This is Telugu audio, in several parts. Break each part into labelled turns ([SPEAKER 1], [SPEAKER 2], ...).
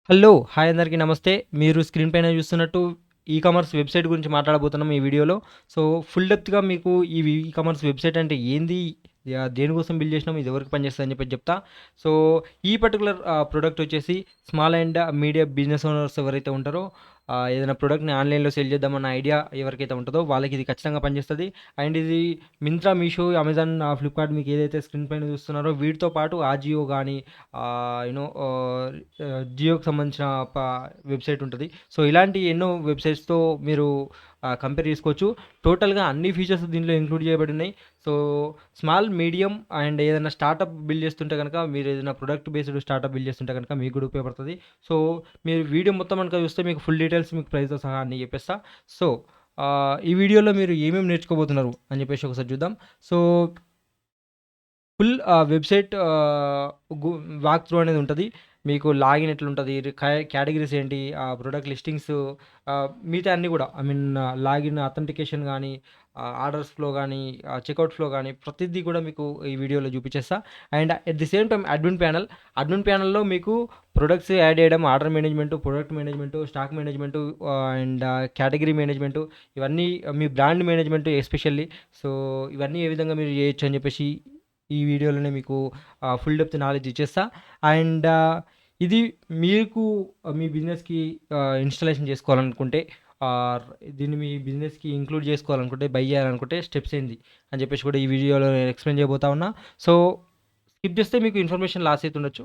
[SPEAKER 1] హలో! హాయ్ అందరికీ నమస్తే. మీరు స్క్రీన్ పైన చూస్తున్నట్టు కామర్స్ వెబ్‌సైట్ గురించి మాట్లాడబోతున్నాం ఈ వీడియోలో. సో, ఫుల్ డెప్త్‌గా మీకు కామర్స్ వెబ్‌సైట్ అంటే ఏంది? దేనికోసం బిల్డ్ చేసినాం? ఇది ఎవరికి పనిచేస్తదని చెప్పేసి చెప్తా. సో, ఈ పర్టిక్యులర్ ప్రొడక్ట్ వచ్చేసి small and medium business owners ఎవరైతే ఉంటారో ఏదైనా ప్రొడక్ట్‌ని ఆన్‌లైన్‌లో సేల్ చేద్దామన్న ఐడియా ఎవరికైతే ఉంటదో వాళ్ళకి ఇది ఖచ్చితంగా పనిచేస్తది. అండ్ ఇది మింత్రా, మీషో, అమెజాన్, ఫ్లిప్‌కార్ట్ మీకు ఏదైతే స్క్రీన్ పైన చూస్తున్నారో వీటితో పాటు అజియో గానీ ఆహ్, యూ నో ఆహ్, జియోకి సంబంధించిన వెబ్‌సైట్ ఉంటది. సో, ఇలాంటి ఎన్నో వెబ్‌సైట్స్‌తో మీరు కంపేర్ చేసుకోవచ్చు. టోటల్‌గా అన్ని ఫీచర్స్ దీంట్లో ఇంక్లూడ్ చేయబడున్నాయి. సో, స్మాల్, మీడియం అండ్ ఏదైనా స్టార్టప్ బిల్డ్ చేస్తుంటే గనక మీరు ఏదైనా ప్రొడక్ట్ బేస్డ్ స్టార్టప్ బిల్డ్ చేస్తుంటే గనక మీకు కూడా ఉపయోగపడుతది. సో, మీరు వీడియో మొత్తం గనక చూస్తే మీకు ఫుల్ డీటెయిల్స్ మీకు ప్రైస్‌తో సహా అన్నీ చెప్పేస్తా. సో, ఈ వీడియోలో మీరు ఏమేమి నేర్చుకోబోతున్నారు అని చెప్పేసి ఒకసారి చూద్దాం. So, full website walk through అనేది ఉంటది. మీకు లాగిన్ ఎట్లుంటది, కేటగరీస్ ఏంటి, ప్రొడక్ట్ లిస్టింగ్స్ మిగతా అన్నీ గూడా ఐ మీన్ లాగిన్ అథెంటికేషన్ గానీ, ఆర్డర్స్ ఫ్లో గానీ, చెకౌట్ ఫ్లో గానీ ప్రతిదీ గూడా మీకు ఈ వీడియోలో చూపించేస్తా. And at the same time admin ప్యానెల్‌లో మీకు ప్రొడక్ట్స్ యాడ్ చేయడం, order management, product management, stock management and category management ఇవన్నీ మీ బ్రాండ్ మేనేజ్‌మెంట్ ఎస్పెషల్లీ. సో, ఇవన్నీ ఏ విధంగా మీరు చేయొచ్చు అని చెప్పేసి ఈ వీడియోలోనే మీకు ఫుల్ డెప్త్ నాలెడ్జ్ ఇచ్చేస్తా. అండ్ ఇది మీకు మీ బిజినెస్‌కి ఇన్‌స్టాలేషన్ చేసుకోవాలనుకుంటే ఆర్ దీన్ని మీ బిజినెస్‌కి ఇంక్లూడ్ చేసుకోవాలనుకుంటే, బై చేయాలనుకుంటే స్టెప్స్ ఏంది అని చెప్పేసి కూడా ఈ వీడియోలో నేను ఎక్స్‌ప్లెయిన్ చేయబోతా ఉన్నా. సో, స్కిప్ చేస్తే మీకు ఇన్ఫర్మేషన్ లాస్ అయితుండొచ్చు.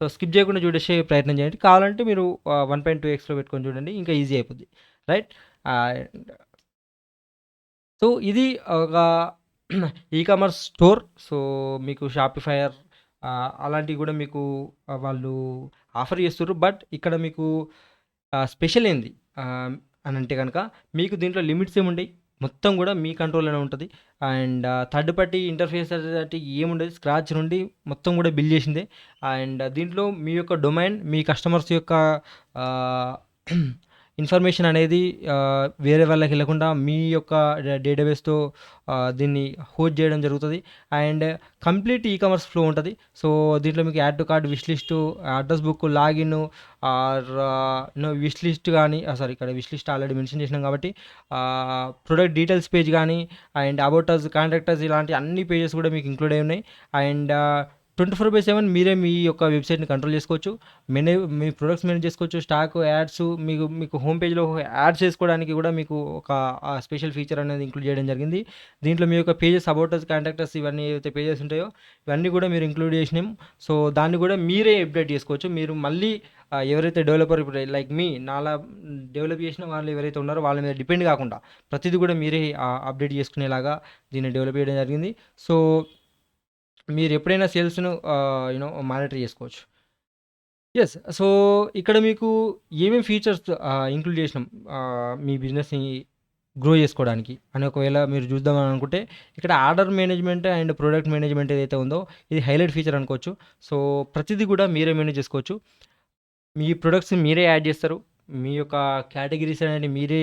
[SPEAKER 1] సో, స్కిప్ చేయకుండా చూడేసే ప్రయత్నం చేయండి. కావాలంటే మీరు 1.2 పెట్టుకొని చూడండి. ఇంకా ఈజీ అయిపోద్ది. రైట్. అండ్ సో, ఇది ఒక కామర్స్ స్టోర్. సో, మీకు షాపిఫైయర్ అలాంటివి గూడా మీకు వాళ్ళు ఆఫర్ చేస్తుర్రు. బట్ ఇక్కడ మీకు స్పెషల్ ఏంది అనంటే గనక మీకు దీంట్లో లిమిట్స్ ఏముండయి. మొత్తం గూడా మీ కంట్రోల్‌లోనే ఉంటది. అండ్ థర్డ్ పార్టీ ఇంటర్ఫేస్ అనేటి ఏముండదు. స్క్రాచ్ నుండి మొత్తం గూడా బిల్డ్ చేసిందే. అండ్ దీంట్లో మీ యొక్క డొమైన్, మీ కస్టమర్స్ యొక్క ఆహ్, ఇన్ఫర్మేషన్ అనేది వేరే వాళ్ళకెళ్ళకుండా మీ యొక్క డేటాబేస్‌తో దీన్ని హోస్ట్ జేయడం జరుగుతది. అండ్ కంప్లీట్ కామర్స్ ఫ్లో ఉంటది. సో, దీంట్లో మీకు add to cart, wish list, address book, login or wish list గానీ సారీ ఇక్కడ విష్ లిస్ట్ ఆల్రెడీ మెన్షన్ చేసినాం కాబట్టి ప్రొడక్ట్ డీటెయిల్స్ పేజ్ గానీ and about us, contact us ఇలాంటి అన్ని పేజెస్ కూడా మీకు ఇంక్లూడ్ అయ్యి ఉన్నాయి. అండ్ 24/7 మీరే మీ యొక్క వెబ్‌సైట్‌ని కంట్రోల్ చేసుకోవచ్చు. మీ ప్రొడక్ట్స్ మేనేజ్ చేసుకోవచ్చు. స్టాక్, యాడ్స్ మీకు మీకు హోమ్ పేజ్‌లో యాడ్స్ చేసుకోవడానికి కూడా మీకు ఒక స్పెషల్ ఫీచర్ అనేది ఇంక్లూడ్ చేయడం జరిగింది. దీంట్లో మీ యొక్క pages, about us, contact us ఇవన్నీ ఏవైతే పేజెస్ ఉంటాయో ఇవన్నీ కూడా మీరు ఇంక్లూడ్ చేసినాం. సో, దాన్ని కూడా మీరే అప్డేట్ చేసుకోవచ్చు. మీరు మళ్ళీ ఎవరైతే డెవలపర్ ఇప్పుడు లైక్ మీ నాలా డెవలప్ చేసిన వాళ్ళు ఎవరైతే ఉన్నారో వాళ్ళ మీద డిపెండ్ కాకుండా ప్రతిది కూడా మీరే అప్డేట్ చేసుకునేలాగా దీన్ని డెవలప్ చేయడం జరిగింది. సో, మీరెప్పుడైనా సేల్స్‌ను మానిటర్ చేసుకోవచ్చు. యెస్. సో, ఇక్కడ మీకు ఏమేం ఫీచర్స్ ఇంక్లూడ్ చేసినాం మీ బిజినెస్‌ని గ్రో చేసుకోవడానికి అని ఒకవేళ మీరు చూద్దామని అనుకుంటే, ఇక్కడ order management and product management ఏదైతే ఉందో ఇది హైలైట్ ఫీచర్ అనుకోవచ్చు. సో, ప్రతిది కూడా మీరే మేనేజ్ చేసుకోవచ్చు. మీ ప్రొడక్ట్స్‌ని మీరే యాడ్ చేస్తారు. మీ యొక్క కేటగరీస్ అనేవి మీరే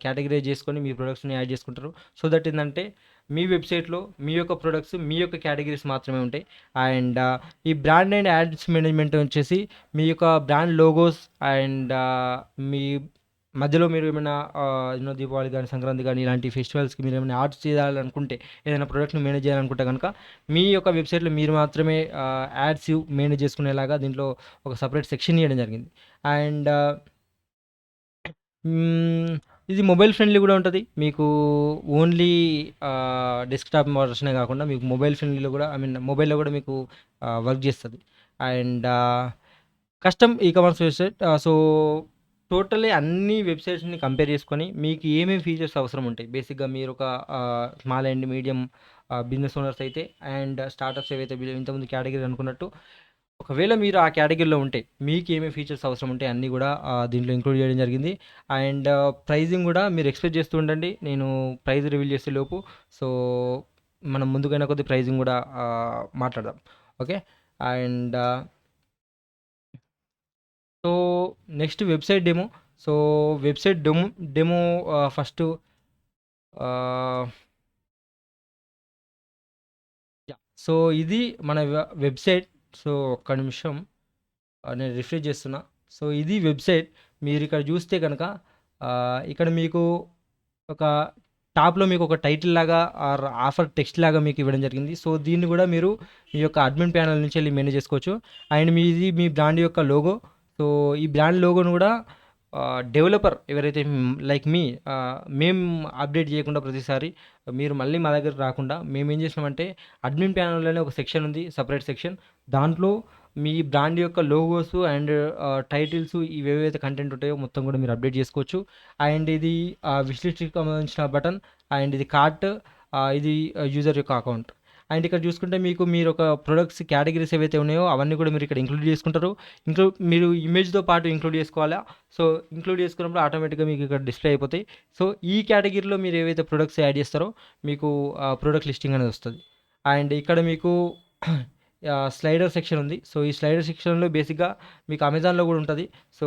[SPEAKER 1] కేటగరైజ్ చేసుకొని మీ ప్రొడక్ట్స్‌ని యాడ్ చేసుకుంటారు. సో దట్ ఏందంటే మీ వెబ్‌సైట్‌లో మీ యొక్క ప్రొడక్ట్స్, మీ యొక్క కేటగరీస్ మాత్రమే ఉంటాయి. అండ్ ఈ బ్రాండ్ అండ్ యాడ్స్ మేనేజ్‌మెంట్ వచ్చేసి మీ యొక్క బ్రాండ్ లోగోస్ అండ్ మీ మధ్యలో మీరు ఏమైనా దీపావళి గానీ, సంక్రాంతి గానీ ఇలాంటి ఫెస్టివల్స్‌కి మీరేమైనా యాడ్స్ చేయాలనుకుంటే, ఏదైనా ప్రొడక్ట్‌ని మేనేజ్ చేయాలనుకుంటే గనక మీ యొక్క వెబ్‌సైట్‌లో మీరు మాత్రమే యాడ్స్ మేనేజ్ చేసుకునేలాగా దీంట్లో ఒక సెపరేట్ సెక్షన్ ఇయ్యడం జరిగింది. అండ్ హ్మ్. ఇది మొబైల్ ఫ్రెండ్లీ గూడా ఉంటది. మీకు ఓన్లీ డెస్క్‌టాప్ వర్షనే గాకుండా మీకు మొబైల్ ఫ్రెండ్లీలో గూడా ఐ మీన్ మొబైల్‌లో గూడా మీకు వర్క్ జేస్తది. And custom commerce website. So, totally అన్ని వెబ్‌సైట్స్‌ని కంపేర్ చేసుకొని మీకు ఏమేమి ఫీచర్స్ అవసరం ఉంటాయి. బేసిక్‌గా మీరొక small and medium business owners అయితే అండ్ స్టార్టప్స్ ఏవైతే ఇంతకుముందు కేటగిరీ అనుకున్నట్టు ఒకవేళ మీరు ఆ కేటగిరీలో ఉంటే, మీకేమేం ఫీచర్స్ అవసరం ఉంటాయి అన్నీ గూడా దీంట్లో ఇంక్లూడ్ జేయడం జరిగింది. అండ్ ప్రైజింగ్ గూడా మీరు ఎక్స్‌పెక్ట్ చేస్తూ ఉండండి. నేను ప్రైస్ రివీల్ చేసే లోపు. సో, మనం ముందుగైనా కొద్ది ప్రైజింగ్ గూడా మాట్లాడదాం. Okay. And so, next website demo. So, website demo first ఆహ్, యాహ్! సో, ఇది మన వెబ్‌సైట్. సో, ఒక్క నిమిషం నేను రిఫ్రెష్ చేస్తున్నా. సో ఇది వెబ్సైట్. మీరు ఇక్కడ చూస్తే కనుక ఇక్కడ మీకు ఒక టాప్‌లో మీకు ఒక టైటిల్ లాగా ఆర్ ఆఫర్ టెక్స్ట్ లాగా మీకు ఇవ్వడం జరిగింది. సో దీన్ని కూడా మీరు మీ యొక్క అడ్మిన్ ప్యానెల్ నుంచి వెళ్లి మేనేజ్ చేసుకోవచ్చు. అండ్ మీది మీ బ్రాండ్ యొక్క లోగో. సో ఈ బ్రాండ్ లోగోను కూడా డెవలపర్ ఎవరైతే లైక్ మీ మేము అప్డేట్ చేయకుండా ప్రతిసారి మీరు మళ్ళీ మా దగ్గర రాకుండా మేమేం చేసినామంటే అడ్మిన్ ప్యానెల్‌లోనే ఒక సెక్షన్ ఉంది. Separate section. దాంట్లో మీ బ్రాండ్ యొక్క లోగోస్ అండ్ టైటిల్స్ ఇవేవైతే కంటెంట్ ఉంటాయో మొత్తం కూడా మీరు అప్డేట్ చేసుకోవచ్చు. అండ్ ఇది విష్ లిస్ట్‌కి సంబంధించిన బటన్ అండ్ ఇది కార్ట్, ఇది యూజర్ యొక్క అకౌంట్. అండ్ ఇక్కడ చూసుకుంటే మీకు మీరు ఒక ప్రొడక్ట్స్ కేటగిరీస్ ఏవైతే ఉన్నాయో అవన్నీ కూడా మీరు ఇక్కడ ఇంక్లూడ్ చేసుకుంటారు. మీరు ఇమేజ్‌తో పాటు ఇంక్లూడ్ చేసుకోవాలా. సో ఇంక్లూడ్ చేసుకున్నప్పుడు ఆటోమేటిక్‌గా మీకు ఇక్కడ డిస్‌ప్లే అయిపోతాయి. సో ఈ కేటగిరీలో మీరు ఏవైతే ప్రొడక్ట్స్ యాడ్ చేస్తారో మీకు ప్రొడక్ట్ లిస్టింగ్ అనేది వస్తది. అండ్ ఇక్కడ మీకు స్లైడర్ సెక్షన్ ఉంది. సో ఈ స్లైడర్ సెక్షన్‌లో బేసిక్‌గా మీకు అమెజాన్‌లో కూడా ఉంటది. సో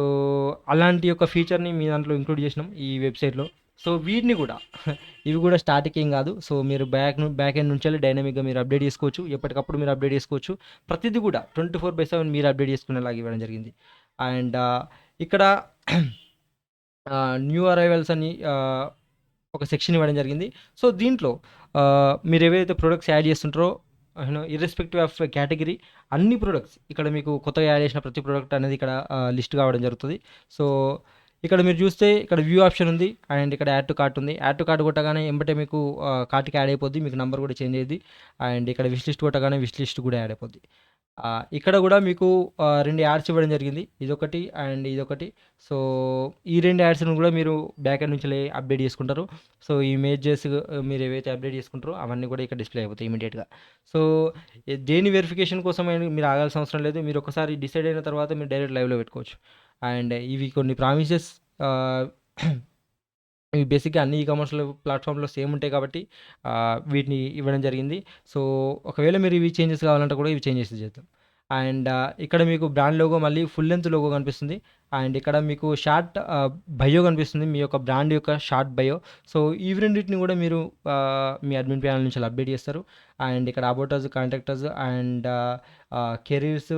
[SPEAKER 1] అలాంటి యొక్క ఫీచర్‌ని మీ దాంట్లో ఇంక్లూడ్ చేసినాం ఈ వెబ్‌సైట్‌లో. సో వీటిని కూడా ఇవి కూడా స్టాటిక్ ఏం కాదు. సో మీరు బ్యాక్ ఎండ్ నుంచెల్లి డైనమిక్‌గా మీరు అప్డేట్ చేసుకోవచ్చు. ఎప్పటికప్పుడు మీరు అప్డేట్ చేసుకోవచ్చు. ప్రతిది కూడా 24/7 మీరు అప్డేట్ చేసుకునేలాగా ఇవ్వడం జరిగింది. అండ్ ఇక్కడ న్యూ అరైవల్స్ అని ఒక సెక్షన్ ఇవ్వడం జరిగింది. సో దీంట్లో మీరు ఏవైతే ప్రొడక్ట్స్ యాడ్ చేస్తుంటారో ఇర్రెస్పెక్టివ్ ఆఫ్ కేటగిరీ అన్ని ప్రొడక్ట్స్ ఇక్కడ మీకు కొత్తగా యాడ్ చేసిన ప్రతి ప్రొడక్ట్ అనేది ఇక్కడ లిస్ట్ కావడం జరుగుతుంది. సో ఇక్కడ మీరు చూస్తే ఇక్కడ వ్యూ ఆప్షన్ ఉంది అండ్ ఇక్కడ యాడ్ టు కార్ట్ ఉంది. యాడ్ టు కార్ట్ కొట్టగానే ఎంబటే మీకు కార్ట్‌కి యాడ్ అయిపోద్ది. మీకు నంబర్ కూడా చేంజ్ అయ్యిద్ది. అండ్ ఇక్కడ విష్ లిస్ట్ కొట్టగానే విష్ లిస్ట్ కూడా యాడ్ అయిపోద్ది. ఇక్కడ కూడా మీకు 2 యాడ్స్ ఇవ్వడం జరిగింది. ఇదొకటి అండ్ ఇదొకటి. సో ఈ 2 యాడ్స్‌ని కూడా మీరు బ్యాక్ ఎండ్ నుంచెల్లి అప్డేట్ చేసుకుంటారు. సో ఈ ఇమేజెస్ మీరు ఏవైతే అప్డేట్ చేసుకుంటారో అవన్నీ కూడా ఇక్కడ డిస్‌ప్లే అయిపోతాయి ఇమ్మీడియేట్‌గా. సో దేని వెరిఫికేషన్ కోసమైనా మీరు ఆగాల్సిన అవసరం లేదు. మీరు ఒకసారి డిసైడ్ అయిన తర్వాత మీరు డైరెక్ట్ లైవ్‌లో పెట్టుకోవచ్చు. అండ్ ఇవి కొన్ని ప్రామిసెస్ ఇవి బేసిక్‌గా అన్ని కామర్స్‌లో ప్లాట్‌ఫామ్‌లో సేమ్ ఉంటాయి కాబట్టి వీటిని ఇవ్వడం జరిగింది. సో ఒకవేళ మీరు ఇవి చేంజెస్ కావాలంటే కూడా ఇవి చేంజెస్ చేద్దాం. అండ్ ఇక్కడ మీకు బ్రాండ్ లోగో మళ్ళీ ఫుల్ లెంత్ లోగో కనిపిస్తుంది. అండ్ ఇక్కడ మీకు షార్ట్ బయో కనిపిస్తుంది. మీ యొక్క బ్రాండ్ యొక్క షార్ట్ బయో. సో ఇవి రెండిటిని కూడా మీరు మీ అడ్మిన్ ప్యానెల్ నుంచి అప్డేట్ చేస్తారు. అండ్ ఇక్కడ about us, contact us and careers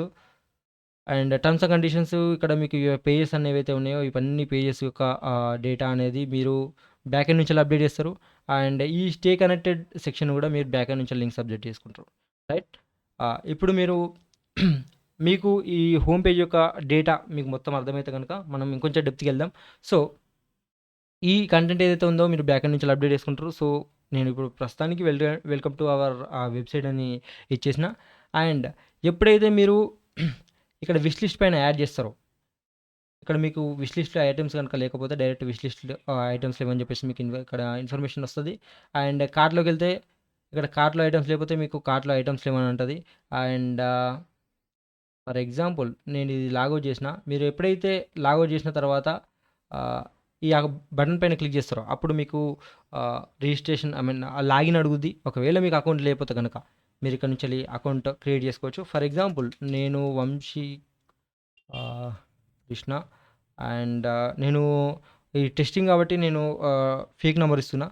[SPEAKER 1] and terms and conditions ఇక్కడ మీకు పేజెస్ అన్ని ఏవైతే ఉన్నాయో ఇవన్నీ పేజెస్ యొక్క డేటా అనేది మీరు బ్యాక్ ఎండ్ నుంచి అప్డేట్ చేస్తారు. అండ్ ఈ స్టే కనెక్టెడ్ సెక్షన్ కూడా మీరు బ్యాక్ ఎండ్ నుంచి లింక్స్ అప్డేట్ చేసుకుంటారు. రైట్. ఇప్పుడు మీరు మీకు ఈ హోమ్ పేజ్ యొక్క డేటా మీకు మొత్తం అర్థమైతే కనుక మనం ఇంకొంచెం డెప్త్‌కి వెళ్దాం. సో ఈ కంటెంట్ ఏదైతే ఉందో మీరు బ్యాక్ ఎండ్ నుంచి అప్డేట్ చేసుకుంటారు. సో నేను ఇప్పుడు ప్రస్తుతానికి వెల్కమ్ టు అవర్ వెబ్సైట్ అని ఇచ్చేసిన. అండ్ ఎప్పుడైతే మీరు ఇక్కడ విష్ లిస్ట్ పైన యాడ్ చేస్తారో ఇక్కడ మీకు విష్ లిస్ట్‌లో ఐటెమ్స్ కనుక లేకపోతే డైరెక్ట్ విష్ లిస్ట్‌లో ఐటెమ్స్ లేవని చెప్పేసి మీకు ఇక్కడ ఇన్ఫర్మేషన్ వస్తది. అండ్ కార్ట్‌లోకెళ్తే ఇక్కడ కార్ట్‌లో ఐటెమ్స్ లేకపోతే మీకు కార్ట్‌లో ఐటెమ్స్ లేవని ఉంటది. అండ్ ఫర్ ఎగ్జాంపుల్ నేను ఇది లాగౌట్ చేసిన. మీరు ఎప్పుడైతే లాగౌట్ చేసిన తర్వాత ఈ బటన్ పైన క్లిక్ చేస్తారో అప్పుడు మీకు రిజిస్ట్రేషన్ లాగిన్ అడుగుద్ది. ఒకవేళ మీకు అకౌంట్ లేకపోతే కనుక మీరు ఇక్కడ నుంచి అకౌంట్ క్రియేట్ చేసుకోవచ్చు. ఫర్ ఎగ్జాంపుల్ నేను వంశీ కృష్ణ అండ్ నేను ఈ టెస్టింగ్ కాబట్టి నేను ఫేక్ నెంబర్ ఇస్తున్నా.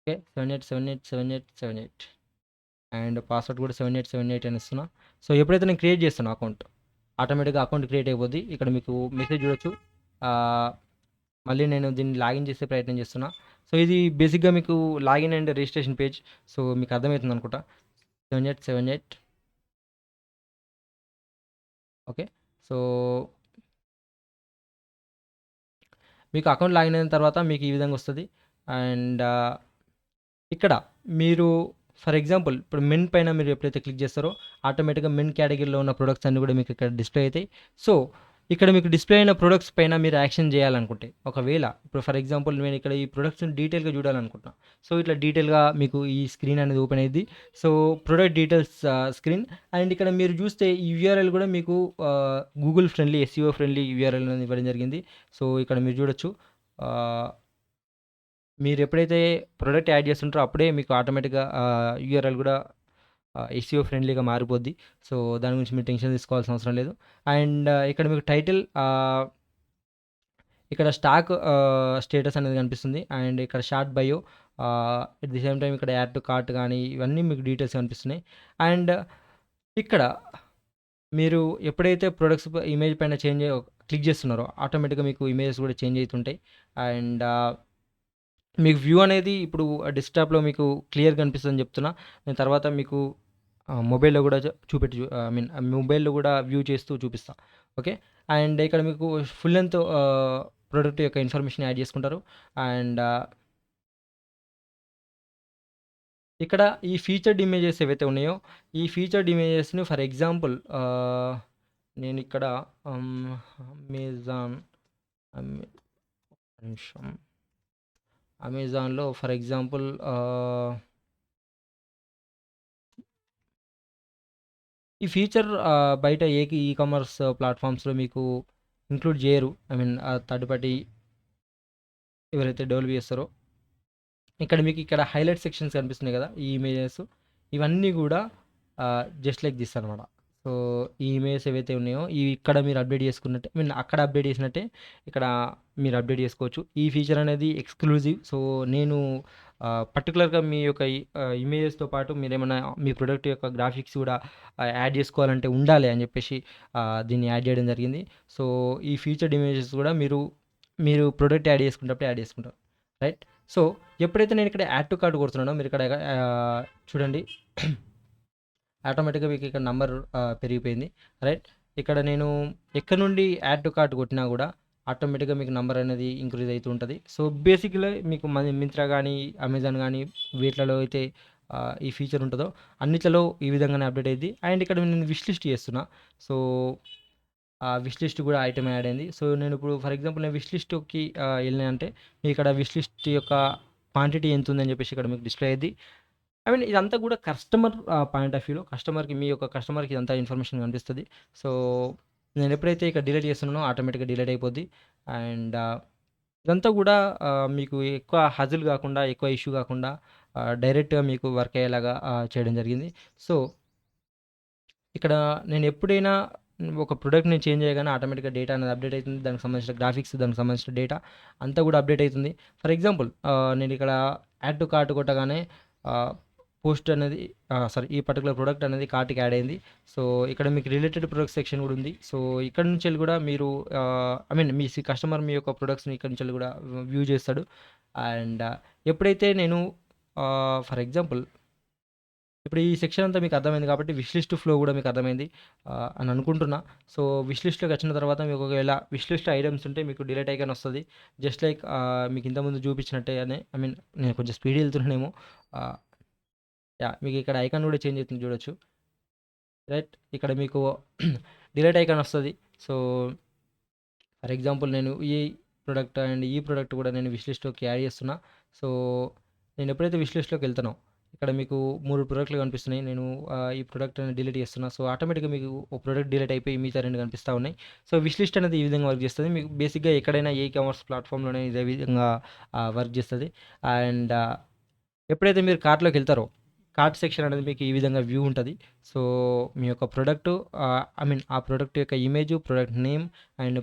[SPEAKER 1] ఓకే 78787878 అండ్ పాస్వర్డ్ కూడా 7878 అని ఇస్తున్నా. సో ఎప్పుడైతే నేను క్రియేట్ చేస్తానో అకౌంట్ ఆటోమేటిక్‌గా అకౌంట్ క్రియేట్ అయిపోద్ది. ఇక్కడ మీకు మెసేజ్ చూడొచ్చు. మళ్ళీ నేను దీన్ని లాగిన్ చేసే ప్రయత్నం చేస్తున్నా. సో ఇది బేసిక్‌గా మీకు login and registration page. So మీకు అర్థమవుతుంది అనుకుంటా. 7878 ఓకే. సో మీకు అకౌంట్ లాగిన్ అయిన తర్వాత మీకు ఈ విధంగా వస్తది. అండ్ ఇక్కడ మీరు ఫర్ ఎగ్జాంపుల్ ఇప్పుడు మెన్ పైన మీరు ఎప్పుడైతే క్లిక్ చేస్తారో ఆటోమేటిక్‌గా మెన్ కేటగిరీలో ఉన్న ప్రొడక్ట్స్ అన్నీ కూడా మీకు ఇక్కడ డిస్‌ప్లే అయితాయి. సో ఇక్కడ మీకు డిస్‌ప్లే అయిన ప్రొడక్ట్స్ పైన మీరు యాక్షన్ చేయాలనుకుంటే ఒకవేళ ఇప్పుడు ఫర్ ఎగ్జాంపుల్ నేను ఇక్కడ ఈ ప్రొడక్ట్స్‌ని డీటెయిల్‌గా చూడాలనుకుంటున్నా. సో ఇట్లా డీటెయిల్‌గా మీకు ఈ స్క్రీన్ అనేది ఓపెన్ అయ్యిద్ది. So product details screen and ఇక్కడ మీరు చూస్తే ఈ యూఆర్ఎల్ కూడా మీకు Google friendly, SEO friendly URL అనేది ఇవ్వడం జరిగింది. సో ఇక్కడ మీరు చూడొచ్చు. మీరు ఎప్పుడైతే ప్రొడక్ట్ యాడ్ చేస్తుంటారో అప్పుడే మీకు ఆటోమేటిక్‌గా యూఆర్ఎల్ కూడా ఎస్ఈఓ ఫ్రెండ్లీగా మారిపోద్ది. సో దాని గురించి మీరు టెన్షన్ తీసుకోవాల్సిన అవసరం లేదు. అండ్ ఇక్కడ మీకు టైటిల్ ఇక్కడ స్టాక్ స్టేటస్ అనేది కనిపిస్తుంది. అండ్ ఇక్కడ short bio at the same time ఇక్కడ యాడ్ టు కార్ట్ కానీ ఇవన్నీ మీకు డీటెయిల్స్ కనిపిస్తున్నాయి. అండ్ ఇక్కడ మీరు ఎప్పుడైతే ప్రొడక్ట్స్ ఇమేజ్ పైన క్లిక్ చేస్తున్నారో ఆటోమేటిక్గా మీకు ఇమేజెస్ కూడా చేంజ్ అవుతుంటాయి. అండ్ మీకు వ్యూ అనేది ఇప్పుడు డెస్క్‌టాప్‌లో మీకు క్లియర్‌గా కనిపిస్తుందని చెప్తున్నా. నేను తర్వాత మీకు మొబైల్‌లో కూడా ఐ మీన్ మొబైల్‌లో కూడా వ్యూ చేస్తూ చూపిస్తా. ఓకే. అండ్ ఇక్కడ మీకు ఫుల్ లెంగ్త్ ప్రొడక్ట్ యొక్క ఇన్ఫర్మేషన్ యాడ్ చేసుకుంటారు. అండ్ ఇక్కడ ఈ ఫీచర్డ్ ఇమేజెస్ ఏవైతే ఉన్నాయో, ఈ ఫీచర్డ్ ఇమేజెస్‌ని ఫర్ ఎగ్జాంపుల్ నేనిక్కడ హ్మ్, అమెజాన్ అమె నిమిషం. అమెజాన్‌లో ఫర్ ఎగ్జాంపుల్ ఈ ఫీచర్ బయట ఈ కామర్స్ ప్లాట్‌ఫామ్స్‌లో మీకు ఇంక్లూడ్ జేయరు. ఐ మీన్ థర్డ్ పార్టీ ఎవరైతే డెవలప్ చేస్తారో, ఇక్కడ మీకు ఇక్కడ హైలైట్ సెక్షన్స్ కనిపిస్తున్నాయి కదా! ఈ ఇమేజెస్ ఇవన్నీ గూడా జస్ట్ లైక్ థిస్ అనమాట. సో, ఈ ఇమేజెస్ ఏవైతే ఉన్నాయో, ఇవి ఇక్కడ మీరు అప్‌డేట్ చేసుకున్నట్టే ఐ మీన్ అక్కడ అప్‌డేట్ చేసినట్టే ఇక్కడ మీరు అప్‌డేట్ చేసుకోవచ్చు. ఈ ఫీచర్ అనేది ఎక్స్‌క్లూజివ్. సో, నేను పర్టిక్యులర్‌గా మీ యొక్క ఇమేజెస్‌తో పాటు మీరేమన్నా మీ ప్రొడక్ట్ యొక్క గ్రాఫిక్స్ కూడా యాడ్ చేసుకోవాలంటే ఉండాలి అని చెప్పేసి దీన్ని యాడ్ చేయడం జరిగింది. సో, ఈ ఫీచర్డ్ ఇమేజెస్ కూడా మీరు ప్రొడక్ట్ యాడ్ చేసుకునేటప్పుడు యాడ్ చేసుకుంటారు. రైట్. సో, ఎప్పుడైతే నేను ఇక్కడ యాడ్ టు కార్ట్ కొడుతున్నానో మీరు ఇక్కడ చూడండి. ఆటోమేటిక్‌గా మీకు ఇక్కడ నంబర్ పెరిగిపోయింది. రైట్. ఇక్కడ నేను ఎక్కడి నుండి యాడ్ టు కార్ట్ కొట్టినా గూడా ఆటోమేటిక్‌గా మీకు నంబర్ అనేది ఇంక్రీజ్ అయితూ ఉంటది. సో, బేసిక్‌లీ మీకు మింత్రా గానీ, అమెజాన్ గానీ వీటిలలో అయితే ఈ ఫీచర్ ఉంటదో అన్నిట్లలో ఈ విధంగానే అప్‌డేట్ అయిద్ది. అండ్ ఇక్కడ నేను విష్ లిస్ట్ చేస్తున్నా. సో, ఆ విష్ లిస్ట్ గూడా ఐటెమ్ యాడ్ అయింది. సో, నేనిప్పుడు ఫర్ ఎగ్జాంపుల్ నేను విష్ లిస్ట్‌కి ఎళ్ళినా అంటే ఇక్కడ విష్ లిస్ట్ యొక్క క్వాంటిటీ ఎంతుందని జెప్పేసి ఇక్కడ మీకు డిస్‌ప్లే అయిద్ది. ఐ మీన్ ఇదంతా కూడా కస్టమర్ పాయింట్ ఆఫ్ వ్యూలో మీ యొక్క కస్టమర్‌కి ఇదంతా ఇన్ఫర్మేషన్ కనిపిస్తది. సో, నేనెప్పుడైతే ఇక్కడ డిలీట్ చేస్తున్నానో ఆటోమేటిక్‌గా డిలీట్ అయిపోద్ది. అండ్ ఇదంతా కూడా మీకు ఎక్కువ హజిల్ గాకుండా, ఎక్కువ ఇష్యూ గాకుండా డైరెక్ట్‌గా మీకు వర్క్ అయ్యేలాగా చేయడం జరిగింది. సో, ఇక్కడ నేనెప్పుడైనా ఒక ప్రొడక్ట్‌ని చేంజ్ చేయగానే ఆటోమేటిక్‌గా డేటా అనేది అప్‌డేట్ అయితుంది. దానికి సంబంధించిన గ్రాఫిక్స్, దానికి సంబంధించిన డేటా అంతా కూడా అప్‌డేట్ అయితుంది. ఫర్ ఎగ్జాంపుల్ నేనిక్కడ యాడ్ టు కార్ట్ కొట్టగానే ఆహ్, పోస్ట్ అనేది ఈ పర్టిక్యులర్ ప్రొడక్ట్ అనేది కార్ట్‌కి యాడ్ అయింది. సో, ఇక్కడ మీకు రిలేటెడ్ ప్రొడక్ట్స్ సెక్షన్ కూడా ఉంది. సో, ఇక్కడ నుంచెల్లి కూడా మీరు ఐ మీన్ కస్టమర్ మీ యొక్క ప్రొడక్ట్స్‌ని ఇక్కడి నుంచెల్లి కూడా వ్యూ చేస్తాడు. అండ్ ఎప్పుడైతే నేను ఫర్ ఎగ్జాంపుల్ ఇప్పుడు ఈ సెక్షన్ అంతా మీకు అర్థమైంది కాబట్టి విష్ లిస్ట్ ఫ్లో కూడా మీకు అర్థమైంది అని అనుకుంటున్నా. సో, విష్ లిస్ట్‌లోకి వచ్చిన తర్వాత మీకు ఒకవేళ విష్ లిస్ట్ ఐటెమ్స్ ఉంటే మీకు డిలీట్ ఐకాన్ వస్తది. జస్ట్ లైక్ మీకు ఇంతకుముందు చూపించినట్టేగానే ఐ మీన్ నేను కొంచెం స్పీడ్ వెళ్తున్నానేమో. ఆహ్, యాహ్! మీకు ఇక్కడ ఐకాన్ కూడా చేంజ్ అవుతుంది చూడొచ్చు. రైట్. ఇక్కడ మీకు డిలీట్ ఐకాన్ వస్తది. సో, ఫర్ ఎగ్జాంపుల్ నేను ఈ ప్రొడక్ట్ అండ్ ఈ ప్రొడక్ట్ కూడా నేను విష్ లిస్ట్‌లోకి యాడ్ చేస్తున్నా. సో, నేను ఎప్పుడైతే విష్ లిస్ట్‌లోకి వెళ్తానో ఇక్కడ మీకు 3 ప్రొడక్ట్‌లు కనిపిస్తున్నాయి. నేను ఈ ప్రొడక్ట్ అనేది డిలీట్ చేస్తున్నా. సో, ఆటోమేటిక్‌గా మీకు ఒక ప్రొడక్ట్ డిలీట్ అయిపోయి మిగతా 2 కనిపిస్తా ఉన్నాయి. సో, విష్ లిస్ట్ అనేది ఈ విధంగా వర్క్ చేస్తది. మీకు బేసిక్‌గా ఎక్కడైనా ఏ కామర్స్ ప్లాట్‌ఫామ్‌లోనే ఇదే విధంగా వర్క్ చేస్తది. అండ్ ఎప్పుడైతే మీరు కార్ట్‌లోకెళ్తారో, కార్ట్ సెక్షన్ అనేది మీకు ఈ విధంగా వ్యూ ఉంటది. సో, మీ యొక్క ప్రొడక్టు ఐ మీన్ ఆ ప్రొడక్ట్ యొక్క image, product name and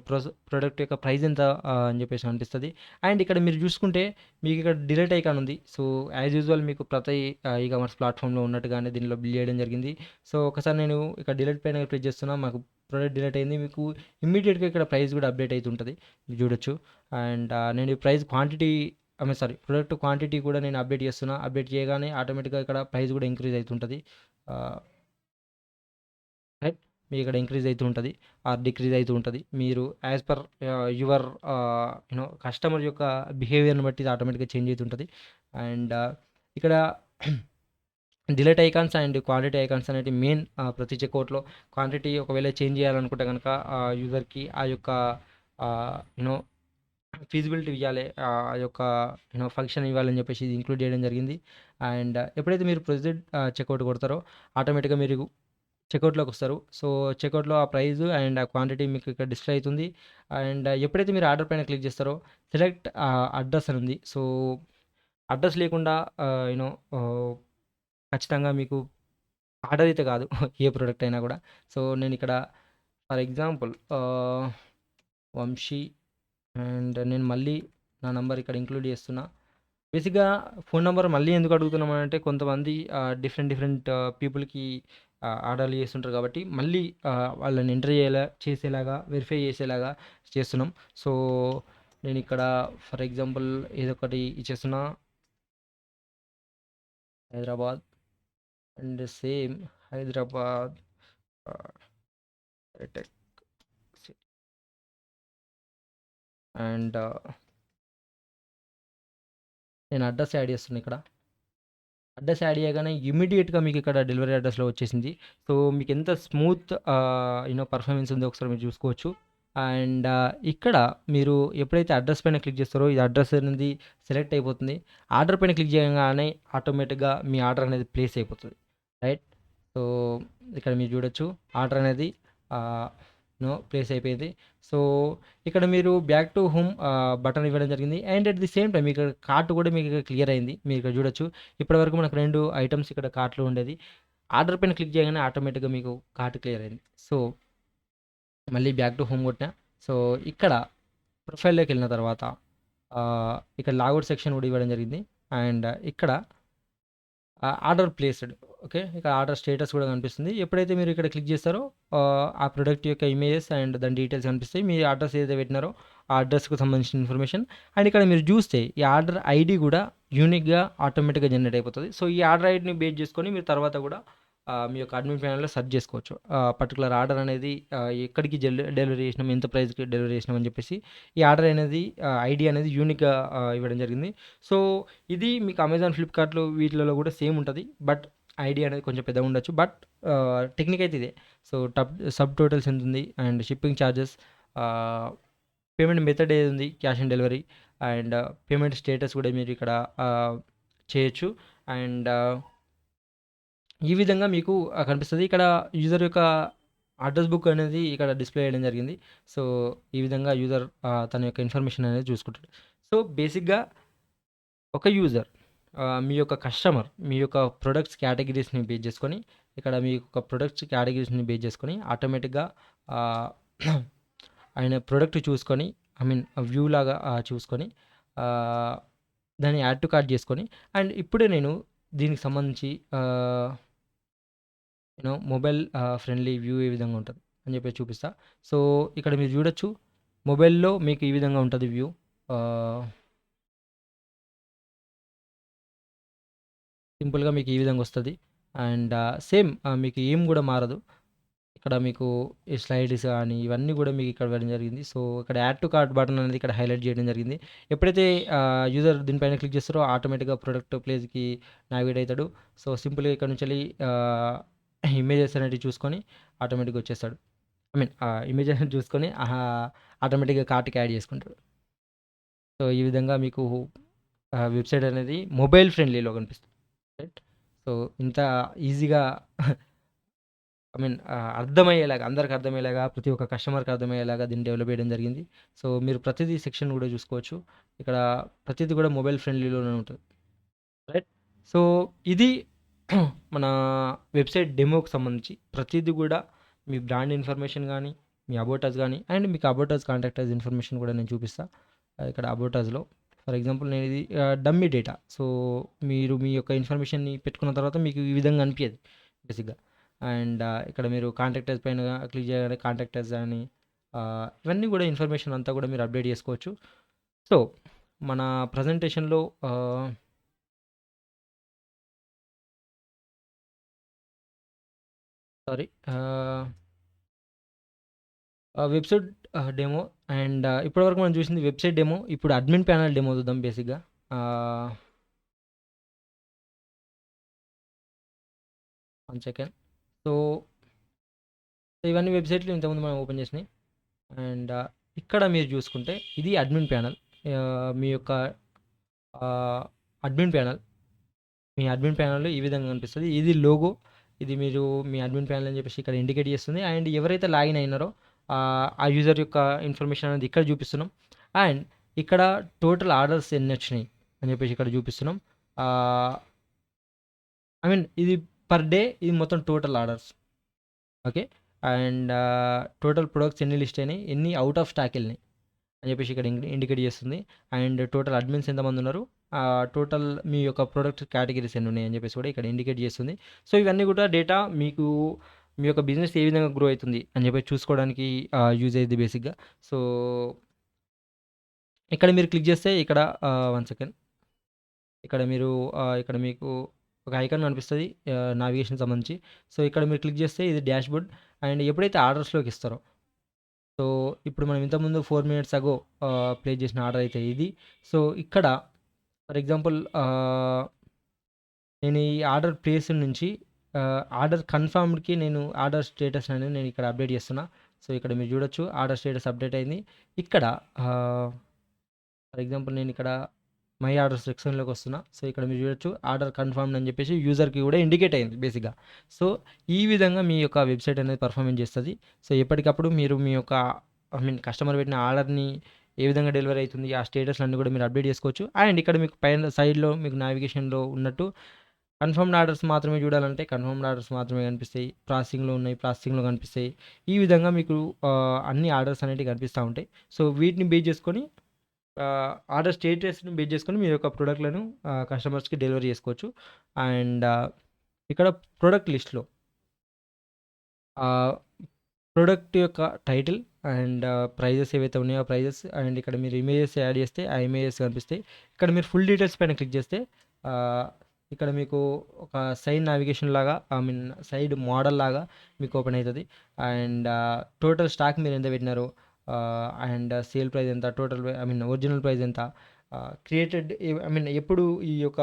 [SPEAKER 1] product యొక్క ప్రైస్ ఎంత అని చెప్పేసి అనిపిస్తది. అండ్ ఇక్కడ మీరు చూసుకుంటే మీకు ఇక్కడ డిలీట్ ఐకాన్ ఉంది. సో, యాజ్ యూజువల్ మీకు ప్రతి ఈ కామర్స్ ప్లాట్‌ఫామ్‌లో ఉన్నట్టుగానే దీనిలో బిల్డ్ చేయడం జరిగింది. సో, ఒకసారి నేను ఇక్కడ డిలీట్ పైన క్లిక్ చేస్తున్నా. మాకు ప్రొడక్ట్ డిలీట్ అయింది. మీకు ఇమ్మీడియేట్‌గా ఇక్కడ ప్రైస్ కూడా అప్డేట్ అయితుంటది. మీరు చూడొచ్చు. అండ్ నేను ఈ price quantity I mean product quantity కూడా నేను అప్డేట్ చేస్తున్నా. అప్డేట్ చేయగానే ఆటోమేటిక్‌గా ఇక్కడ ప్రైస్ కూడా ఇంక్రీజ్ అయితుంటది. ఆహ్, రైట్. మీకిక్కడ ఇంక్రీజ్ అయితూ ఉంటది. ఆర్ డిక్రీజ్ అయితూ ఉంటది. మీరు యాస్ పర్ యువర్ కస్టమర్ యొక్క బిహేవియర్‌ని బట్టి ఇది ఆటోమేటిక్‌గా చేంజ్ అయితుంటది. అండ్ ఇక్కడ delete icons and quantity icons అనేటివి మెయిన్ ప్రతి చెక్‌ఔట్‌లో. క్వాంటిటీ ఒకవేళ చేంజ్ చేయాలనుకుంటే గనక యూజర్‌కి ఆ యొక్క ఆహ్, యూ నో ఫీజిబిలిటీ ఇయ్యాలి. ఆ యొక్క ఫంక్షన్ ఇవ్వాలని చెప్పేసి ఇది ఇంక్లూడ్ చేయడం జరిగింది. అండ్ ఎప్పుడైతే మీరు ప్రొసీడ్ చెక్‌ఔట్ కొడతారో ఆటోమేటిక్‌గా మీరు చెక్‌ఔట్‌లోకొస్తారు. సో, చెక్‌ఔట్‌లో ఆ ప్రైస్ అండ్ ఆ క్వాంటిటీ మీకు ఇక్కడ డిస్‌ప్లే అయితుంది. అండ్ ఎప్పుడైతే మీరు ఆర్డర్ పైన క్లిక్ చేస్తారో సెలెక్ట్ అడ్రెస్ అని ఉంది. సో, అడ్రెస్ లేకుండా ఆహ్, యూ నో ఆహ్, ఖచ్చితంగా మీకు ఆర్డర్ అయితే కాదు. ఏ ప్రొడక్ట్ అయినా కూడా. సో, నేనిక్కడ ఫర్ ఎగ్జాంపుల్ వంశీ అండ్ నేను మళ్ళీ నా నంబర్ ఇక్కడ ఇంక్లూడ్ చేస్తున్నా. బేసిక్‌గా ఫోను నంబర్ మళ్ళీ ఎందుకు అడుగుతున్నామనంటే కొంతమంది డిఫరెంట్ డిఫరెంట్ పీపుల్‌కి ఆర్డర్లు చేస్తుంటారు కాబట్టి మళ్ళీ వాళ్ళని ఎంటర్ చేసేలాగా వెరిఫై చేసేలాగా చేస్తున్నాం. సో నేను ఇక్కడ ఫర్ ఎగ్జాంపుల్ ఏదో ఒకటి ఇచ్చేస్తున్నా Hyderabad and same Hyderabad tech city and నేను అడ్రస్ యాడ్ చేస్తున్నా ఇక్కడ. అడ్రస్ యాడ్ చేయగానే ఇమ్మీడియేట్‌గా మీకు ఇక్కడ డెలివరీ అడ్రస్‌లో వచ్చేసింది. సో మీకు ఎంత స్మూత్ పర్ఫార్మెన్స్ ఉందో ఒకసారి మీరు చూసుకోవచ్చు. అండ్ ఇక్కడ మీరు ఎప్పుడైతే అడ్రస్ పైన క్లిక్ చేస్తారో ఈ అడ్రస్ అనేది సెలెక్ట్ అయిపోతుంది. ఆర్డర్ పైన క్లిక్ చేయగానే ఆటోమేటిక్‌గా మీ ఆర్డర్ అనేది ప్లేస్ అయిపోతది. రైట్. సో ఇక్కడ మీరు చూడొచ్చు ఆర్డర్ అనేది ఆహ్, ప్లేస్ అయిపోయింది. సో ఇక్కడ మీరు బ్యాక్ టు హోమ్ బటన్ ఇవ్వడం జరిగింది. And at the same time ఇక్కడ కార్ట్ కూడా మీకు ఇక్కడ క్లియర్ అయింది. మీరు ఇక్కడ చూడొచ్చు. ఇప్పటివరకు మనకు 2 ఐటెమ్స్ ఇక్కడ కార్ట్‌లో ఉండేది. ఆర్డర్ పైన క్లిక్ చేయగానే ఆటోమేటిక్‌గా మీకు కార్ట్ క్లియర్ అయింది. సో మళ్ళీ బ్యాక్ టు హోమ్ కొట్టినా. సో ఇక్కడ ప్రొఫైల్‌లోకి వెళ్ళిన తర్వాత ఇక్కడ లాగౌట్ సెక్షన్ కూడా ఇవ్వడం జరిగింది. అండ్ ఇక్కడ ఆర్డర్ ప్లేస్డ్. ఓకే. ఇక్కడ ఆర్డర్ స్టేటస్ కూడా కనిపిస్తుంది. ఎప్పుడైతే మీరు ఇక్కడ క్లిక్ చేస్తారో ఆ ప్రొడక్ట్ యొక్క ఇమేజెస్ అండ్ దాని డీటెయిల్స్ కనిపిస్తాయి. మీ అడ్రస్ ఏదైతే పెట్టినారో ఆ అడ్రస్‌కి సంబంధించిన ఇన్ఫర్మేషన్. అండ్ ఇక్కడ మీరు చూస్తే ఈ ఆర్డర్ ఐడీ కూడా యూనిక్‌గా ఆటోమేటిక్‌గా జనరేట్ అయిపోతది. సో ఈ ఆర్డర్ ఐడీని బేస్ చేసుకొని మీరు తర్వాత కూడా మీ యొక్క అడ్మిన్ ప్యానెల్‌లో సెర్చ్ చేసుకోవచ్చు. పర్టిక్యులర్ ఆర్డర్ అనేది ఎక్కడికి డెలివరీ చేసినాం, ఎంత ప్రైస్‌కి డెలివరీ చేసినాం అని చెప్పేసి ఈ ఆర్డర్ అనేది ఐడీ అనేది యూనిక్‌గా ఇవ్వడం జరిగింది. సో ఇది మీకు అమెజాన్, ఫ్లిప్‌కార్ట్‌లో వీటిలలో కూడా సేమ్ ఉంటది. బట్ ఐడీ అనేది కొంచెం పెద్దగా ఉండొచ్చు. బట్ టెక్నిక్ అయితే ఇదే. సో సబ్ టోటల్స్ ఎంతుంది and shipping charges, payment method ఏది ఉంది, cash on delivery and payment status కూడా మీరు ఇక్కడ చేయొచ్చు. అండ్ ఈ విధంగా మీకు కనిపిస్తది. ఇక్కడ యూజర్ యొక్క అడ్రస్ బుక్ అనేది ఇక్కడ డిస్‌ప్లే చేయడం జరిగింది. సో ఈ విధంగా యూజర్ తన యొక్క ఇన్ఫర్మేషన్ అనేది చూసుకుంటాడు. సో బేసిక్‌గా ఒక యూజర్ మీ యొక్క కస్టమర్ మీ యొక్క ప్రొడక్ట్స్ కేటగిరీస్‌ని బేస్ చేసుకొని ఇక్కడ మీ యొక్క ప్రొడక్ట్స్ కేటగిరీస్‌ని బేస్ చేసుకొని ఆటోమేటిక్‌గా ఆహ్, ఆయన ప్రొడక్ట్ చూసుకొని ఐ మీన్ వ్యూ లాగా చూసుకొని ఆహ్, దాన్ని యాడ్ టు కార్ట్ చేసుకొని అండ్ ఇప్పుడే నేను దీనికి సంబంధించి మొబైల్ ఫ్రెండ్లీ వ్యూ ఏ విధంగా ఉంటది అని చెప్పేసి చూపిస్తా. సో ఇక్కడ మీరు చూడొచ్చు. మొబైల్‌లో మీకు ఈ విధంగా ఉంటది వ్యూ. సింపుల్‌గా మీకు ఈ విధంగా వస్తది. అండ్ సేమ్ మీకు ఏం కూడా మారదు. ఇక్కడ మీకు ఈ స్లైడ్స్ గానీ ఇవన్నీ కూడా మీకు ఇక్కడ ఇవ్వడం జరిగింది. సో ఇక్కడ యాడ్ టు కార్ట్ బటన్ అనేది ఇక్కడ హైలైట్ చేయడం జరిగింది. ఎప్పుడైతే యూజర్ దీనిపైన క్లిక్ చేస్తారో ఆటోమేటిక్‌గా ప్రొడక్ట్ ప్లేస్‌కి నావిగేట్ అయితాడు. సో సింపుల్‌గా ఇక్కడ నుంచెల్లి ఇమేజెస్ అనేటివి చూసుకొని ఆటోమేటిక్‌గా వచ్చేస్తాడు. ఐ మీన్ ఇమేజెస్ చూసుకొని ఆటోమేటిక్‌గా కార్ట్‌కి యాడ్ చేసుకుంటాడు. సో ఈ విధంగా మీకు వెబ్‌సైట్ అనేది మొబైల్ ఫ్రెండ్లీలో కనిపిస్తుంది. రైట్. సో ఇంత ఈజీగా ఐ మీన్ అర్థమయ్యేలాగా అందరికి అర్థమయ్యేలాగా ప్రతి ఒక్క కస్టమర్‌కి అర్థమయ్యేలాగా దీన్ని డెవలప్ చేయడం జరిగింది. సో మీరు ప్రతిదీ సెక్షన్ కూడా చూసుకోవచ్చు. ఇక్కడ ప్రతిది కూడా మొబైల్ ఫ్రెండ్లీలోనే ఉంటది. రైట్. సో ఇది మన వెబ్‌సైట్ డెమోకి సంబంధించి ప్రతిది కూడా మీ బ్రాండ్ ఇన్ఫర్మేషన్ గానీ, మీ అబౌట్ అస్ గానీ అండ్ మీకు about us, contact us information కూడా నేను చూపిస్తా. ఇక్కడ అబౌట్ అస్‌లో ఫర్ ఎగ్జాంపుల్ నేను ఇది డమ్మీ డేటా. సో మీరు మీ యొక్క ఇన్ఫర్మేషన్‌ని పెట్టుకున్న తర్వాత మీకు ఈ విధంగా అనిపియదు బేసిక్‌గా. అండ్ ఇక్కడ మీరు కాంటాక్ట్ అస్ పైన క్లిక్ చేయగానే కాంటాక్ట్ అస్ అని ఇవన్నీ కూడా ఇన్ఫర్మేషన్ అంతా కూడా మీరు అప్డేట్ చేసుకోవచ్చు. సో మన ప్రజెంటేషన్‌లో సారీ వెబ్‌సైట్ డెమో అండ్ ఇప్పటివరకు మనం చూసింది వెబ్‌సైట్ డెమో. ఇప్పుడు అడ్మిన్ ప్యానెల్ డెమో చూద్దాం బేసిక్‌గా. ఆహ్, 1 సెకండ్. సో ఇవన్నీ వెబ్‌సైట్‌లు ఇంతకుముందు మనం ఓపెన్ చేసినయి. అండ్ ఇక్కడ మీరు చూసుకుంటే ఇది అడ్మిన్ ప్యానెల్. మీ యొక్క ఆహ్, అడ్మిన్ ప్యానెల్. మీ అడ్మిన్ ప్యానెల్‌లో ఈ విధంగా కనిపిస్తది. ఇది లోగో. ఇది మీరు మీ అడ్మిన్ ప్యానెల్ అని చెప్పేసి ఇక్కడ ఇండికేట్ చేస్తుంది. అండ్ ఎవరైతే లాగిన్ అయినారో ఆ యూజర్ యొక్క ఇన్ఫర్మేషన్ అనేది ఇక్కడ చూపిస్తున్నాం. అండ్ ఇక్కడ టోటల్ ఆర్డర్స్ ఎన్నొచ్చినాయి అని చెప్పేసి ఇక్కడ చూపిస్తున్నాం. ఐ మీన్ ఇది పర్ డే ఇది మొత్తం total orders. Okay. And total products ఎన్ని లిస్ట్ అయినాయి, ఎన్ని ఔట్ ఆఫ్ స్టాక్ ఎళ్ళినాయి అని చెప్పేసి ఇక్కడ ఇండికేట్ చేస్తుంది. అండ్ టోటల్ అడ్మిన్స్ ఎంతమంది ఉన్నారు, టోటల్ మీ యొక్క ప్రొడక్ట్ కేటగిరీస్ ఎన్ని ఉన్నాయని చెప్పేసి కూడా ఇక్కడ ఇండికేట్ చేస్తుంది. సో ఇవన్నీ కూడా డేటా మీకు మీ యొక్క బిజినెస్ ఏ విధంగా గ్రో అవుతుంది అని చెప్పి చూసుకోవడానికి యూజ్ అయ్యిద్ది బేసిక్గా. సో ఇక్కడ మీరు క్లిక్ చేస్తే ఇక్కడ 1 సెకండ్. ఇక్కడ మీరు ఇక్కడ మీకు ఒక ఐకాన్ కనిపిస్తది నావిగేషన్ సంబంధించి. సో ఇక్కడ మీరు క్లిక్ చేస్తే ఇది డాష్‌బోర్డ్. అండ్ ఎప్పుడైతే ఆర్డర్స్‌లోకి ఇస్తారో, సో ఇప్పుడు మనం ఇంతకుముందు 4 మినిట్స్ అగో ప్లేస్ చేసిన ఆర్డర్ అయితే ఇది. సో ఇక్కడ ఫర్ ఎగ్జాంపుల్ నేను ఈ ఆర్డర్ ప్లేస్ నుంచి ఆర్డర్ కన్ఫర్మ్డ్‌కి నేను ఆర్డర్ స్టేటస్ అనేది నేను ఇక్కడ అప్డేట్ చేస్తున్నా. సో ఇక్కడ మీరు చూడొచ్చు ఆర్డర్ స్టేటస్ అప్డేట్ అయింది. ఇక్కడ ఫర్ ఎగ్జాంపుల్ నేను ఇక్కడ మై ఆర్డర్ సెక్షన్‌లోకి వస్తున్నా. సో ఇక్కడ మీరు చూడొచ్చు ఆర్డర్ కన్ఫర్మ్డ్ అని చెప్పేసి యూజర్‌కి కూడా ఇండికేట్ అయింది బేసిక్‌గా. సో ఈ విధంగా మీ యొక్క వెబ్‌సైట్ అనేది పర్ఫార్మెన్స్ చేస్తది. సో ఎప్పటికప్పుడు మీరు మీ యొక్క కస్టమర్ పెట్టిన ఆర్డర్‌ని ఏ విధంగా డెలివరీ అవుతుంది, ఆ స్టేటస్‌లన్నీ కూడా మీరు అప్డేట్ చేసుకోవచ్చు. అండ్ ఇక్కడ మీకు పైన సైడ్‌లో మీకు నావిగేషన్‌లో ఉన్నట్టు కన్ఫర్మ్డ్ ఆర్డర్స్ మాత్రమే చూడాలంటే కన్ఫర్మ్డ్ ఆర్డర్స్ మాత్రమే కనిపిస్తాయి. ప్రాసెసింగ్‌లో ఉన్నాయి, ప్రాసెసింగ్‌లో కనిపిస్తాయి. ఈ విధంగా మీకు అన్ని ఆర్డర్స్ అనేటివి కనిపిస్తా ఉంటాయి. సో వీటిని బేస్ చేసుకొని ఆర్డర్ స్టేటస్‌ని బేస్ చేసుకొని మీ యొక్క ప్రొడక్ట్‌లను కస్టమర్స్‌కి డెలివరీ చేసుకోవచ్చు. అండ్ ఇక్కడ ప్రొడక్ట్ లిస్ట్‌లో ప్రొడక్ట్ యొక్క టైటిల్ అండ్ ప్రైజెస్ ఏవైతే ఉన్నాయో ఆ ప్రైజెస్ అండ్ ఇక్కడ మీరు ఇమేజెస్ యాడ్ చేస్తే ఆ ఇమేజెస్ కనిపిస్తాయి. ఇక్కడ మీరు ఫుల్ డీటెయిల్స్ పైన క్లిక్ చేస్తే ఇక్కడ మీకు ఒక సైడ్ నావిగేషన్ లాగా సైడ్ మోడల్ లాగా మీకు ఓపెన్ అవుతుంది. అండ్ టోటల్ స్టాక్ మీరు ఎంత పెట్టినారో అండ్ సేల్ ప్రైస్ ఎంత, టోటల్ ఒరిజినల్ ప్రైస్ ఎంత, క్రియేటెడ్ ఎప్పుడు ఈ యొక్క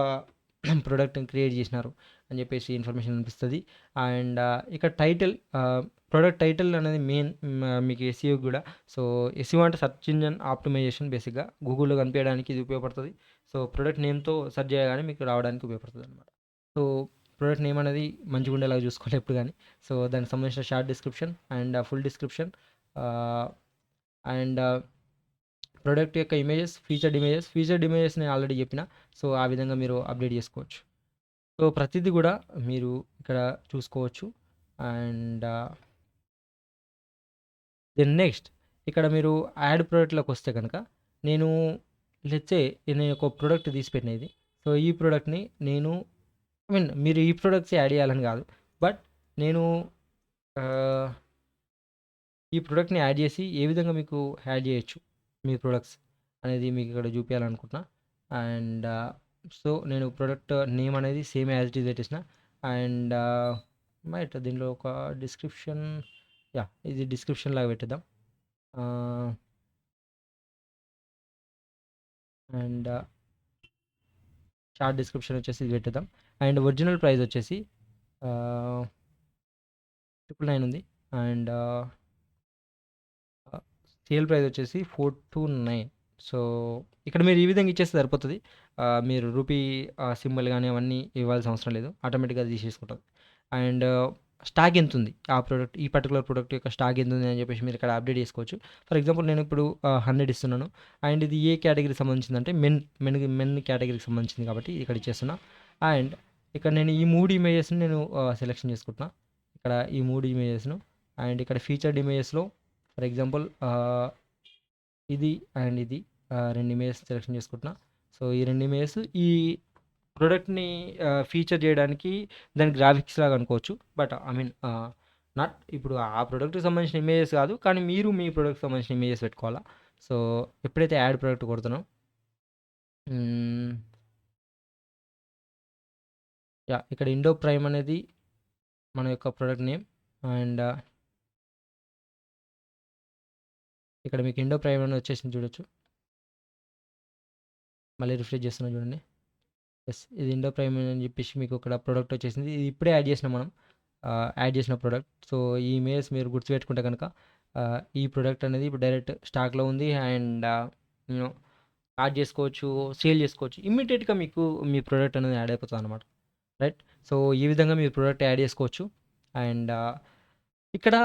[SPEAKER 1] ప్రోడక్ట్ని క్రియేట్ చేసినారు అని చెప్పేసి ఇన్ఫర్మేషన్ అనిపిస్తుంది. అండ్ ఇక్కడ టైటిల్ ప్రోడక్ట్ టైటిల్ అనేది మెయిన్ మీకు ఎస్ఈఓ కూడా. సో ఎస్ఈఓ అంటే సెర్చ్ ఇంజన్ ఆప్టిమైజేషన్. బేసిక్గా గూగుల్లో కనిపించడానికి ఇది ఉపయోగపడుతుంది. సో ప్రోడక్ట్ నేమ్తో సెర్చ్ చేయగానే మీకు రావడానికి ఉపయోగపడుతుంది అనమాట. సో ప్రోడక్ట్ నేమ్ అనేది మంచిగా ఉండేలాగా చూసుకోవాలి ఎప్పుడు కానీ. సో దానికి సంబంధించిన short description and full description and product యొక్క ఇమేజెస్, ఫీచర్డ్ ఇమేజెస్ నేను ఆల్రెడీ చెప్పిన. సో ఆ విధంగా మీరు అప్డేట్ చేసుకోవచ్చు. సో ప్రతిదీ కూడా మీరు ఇక్కడ చూసుకోవచ్చు. అండ్ దెన్ నెక్స్ట్ ఇక్కడ మీరు యాడ్ ప్రోడక్ట్లోకి వస్తే కనుక నేను లెట్సే నేను ఒక ప్రోడక్ట్ తీసి పెట్టినది. సో ఈ ప్రోడక్ట్ని నేను మీరు ఈ ప్రోడక్ట్స్ యాడ్ చేయాలని కాదు, బట్ నేను ఈ ప్రోడక్ట్ని యాడ్ చేసి ఏ విధంగా మీకు యాడ్ చేయొచ్చు మీ ప్రొడక్ట్స్ అనేది మీకు ఇక్కడ చూపించాలనుకుంటున్నా. అండ్ సో నేను ప్రోడక్ట్ నేమ్ అనేది సేమ్ యాజ్ ఇట్ ఈజ్ పెట్టేసిన. అండ్ మైట్ దీనిలో ఒక డిస్క్రిప్షన్, ఇది డిస్క్రిప్షన్ లాగా పెట్టేద్దాం. అండ్ షార్ట్ డిస్క్రిప్షన్ వచ్చేసి ఇది పెట్టేద్దాం. అండ్ ఒరిజినల్ ప్రైస్ వచ్చేసి 999 ఉంది. అండ్ సేల్ ప్రైస్ వచ్చేసి 429. సో ఇక్కడ మీరు ఈ విధంగా ఇచ్చేస్తే సరిపోతుంది. మీరు రూపీ సింబల్ కానీ అవన్నీ ఇవ్వాల్సిన అవసరం లేదు, ఆటోమేటిక్గా తీసేసుకుంటుంది. అండ్ స్టాక్ ఎంత ఉంది ఆ ప్రోడక్ట్, ఈ పర్టికులర్ ప్రోడక్ట్ యొక్క స్టాక్ ఎంత ఉంది అని చెప్పేసి మీరు ఇక్కడ అప్డేట్ చేసుకోవచ్చు. ఫర్ ఎగ్జాంపుల్ నేను ఇప్పుడు 100 ఇస్తున్నాను. అండ్ ఇది ఏ కేటగిరీకి సంబంధించిందంటే మెన్ కేటగిరీకి సంబంధించింది కాబట్టి ఇక్కడ ఇచ్చేస్తున్నా. అండ్ ఇక్కడ నేను ఈ 3 ఇమేజెస్ని నేను సెలెక్షన్ చేసుకుంటున్నా. ఇక్కడ ఈ 3 ఇమేజెస్ను అండ్ ఇక్కడ ఫీచర్డ్ ఇమేజెస్లో ఫర్ ఎగ్జాంపుల్ ఇది అండ్ ఇది 2 ఇమేజెస్ సెలెక్షన్ చేసుకుంటున్నా. సో ఈ 2 ఇమేజెస్ ఈ ప్రోడక్ట్ని ఫీచర్ చేయడానికి దాని గ్రాఫిక్స్ లాగా అనుకోవచ్చు. బట్ నాట్ ఇప్పుడు ఆ ప్రోడక్ట్కి సంబంధించిన ఇమేజెస్ కాదు, కానీ మీరు మీ ప్రోడక్ట్కి సంబంధించిన ఇమేజెస్ పెట్టుకోవాలా. సో ఎప్పుడైతే యాడ్ ప్రోడక్ట్ కొడుతున్నాం, ఇక్కడ ఇండో ప్రైమ్ అనేది మన యొక్క ప్రోడక్ట్ నేమ్. అండ్ ఇక్కడ మీకు ఇండో ప్రైమ్ అని వచ్చేసింది చూడొచ్చు. మళ్ళీ రిఫ్రెష్ చేస్తున్నా చూడండి. ఎస్, ఇది ఇండో ప్రైమ్ అని చెప్పేసి మీకు ఇక్కడ ప్రోడక్ట్ వచ్చేసింది. ఇది ఇప్పుడే యాడ్ చేసిన మనం యాడ్ చేసిన ప్రోడక్ట్. సో ఈ ఇమేజెస్ మీరు గుర్తుపెట్టుకుంటే కనుక ఈ ప్రోడక్ట్ అనేది ఇప్పుడు డైరెక్ట్ స్టాక్లో ఉంది. అండ్ నేను యాడ్ చేసుకోవచ్చు, సేల్ చేసుకోవచ్చు. ఇమ్మీడియట్గా మీకు మీ ప్రోడక్ట్ అనేది యాడ్ అయిపోతుంది అనమాట. రైట్. సో ఈ విధంగా మీరు ప్రోడక్ట్ యాడ్ చేసుకోవచ్చు. అండ్ ఇక్కడ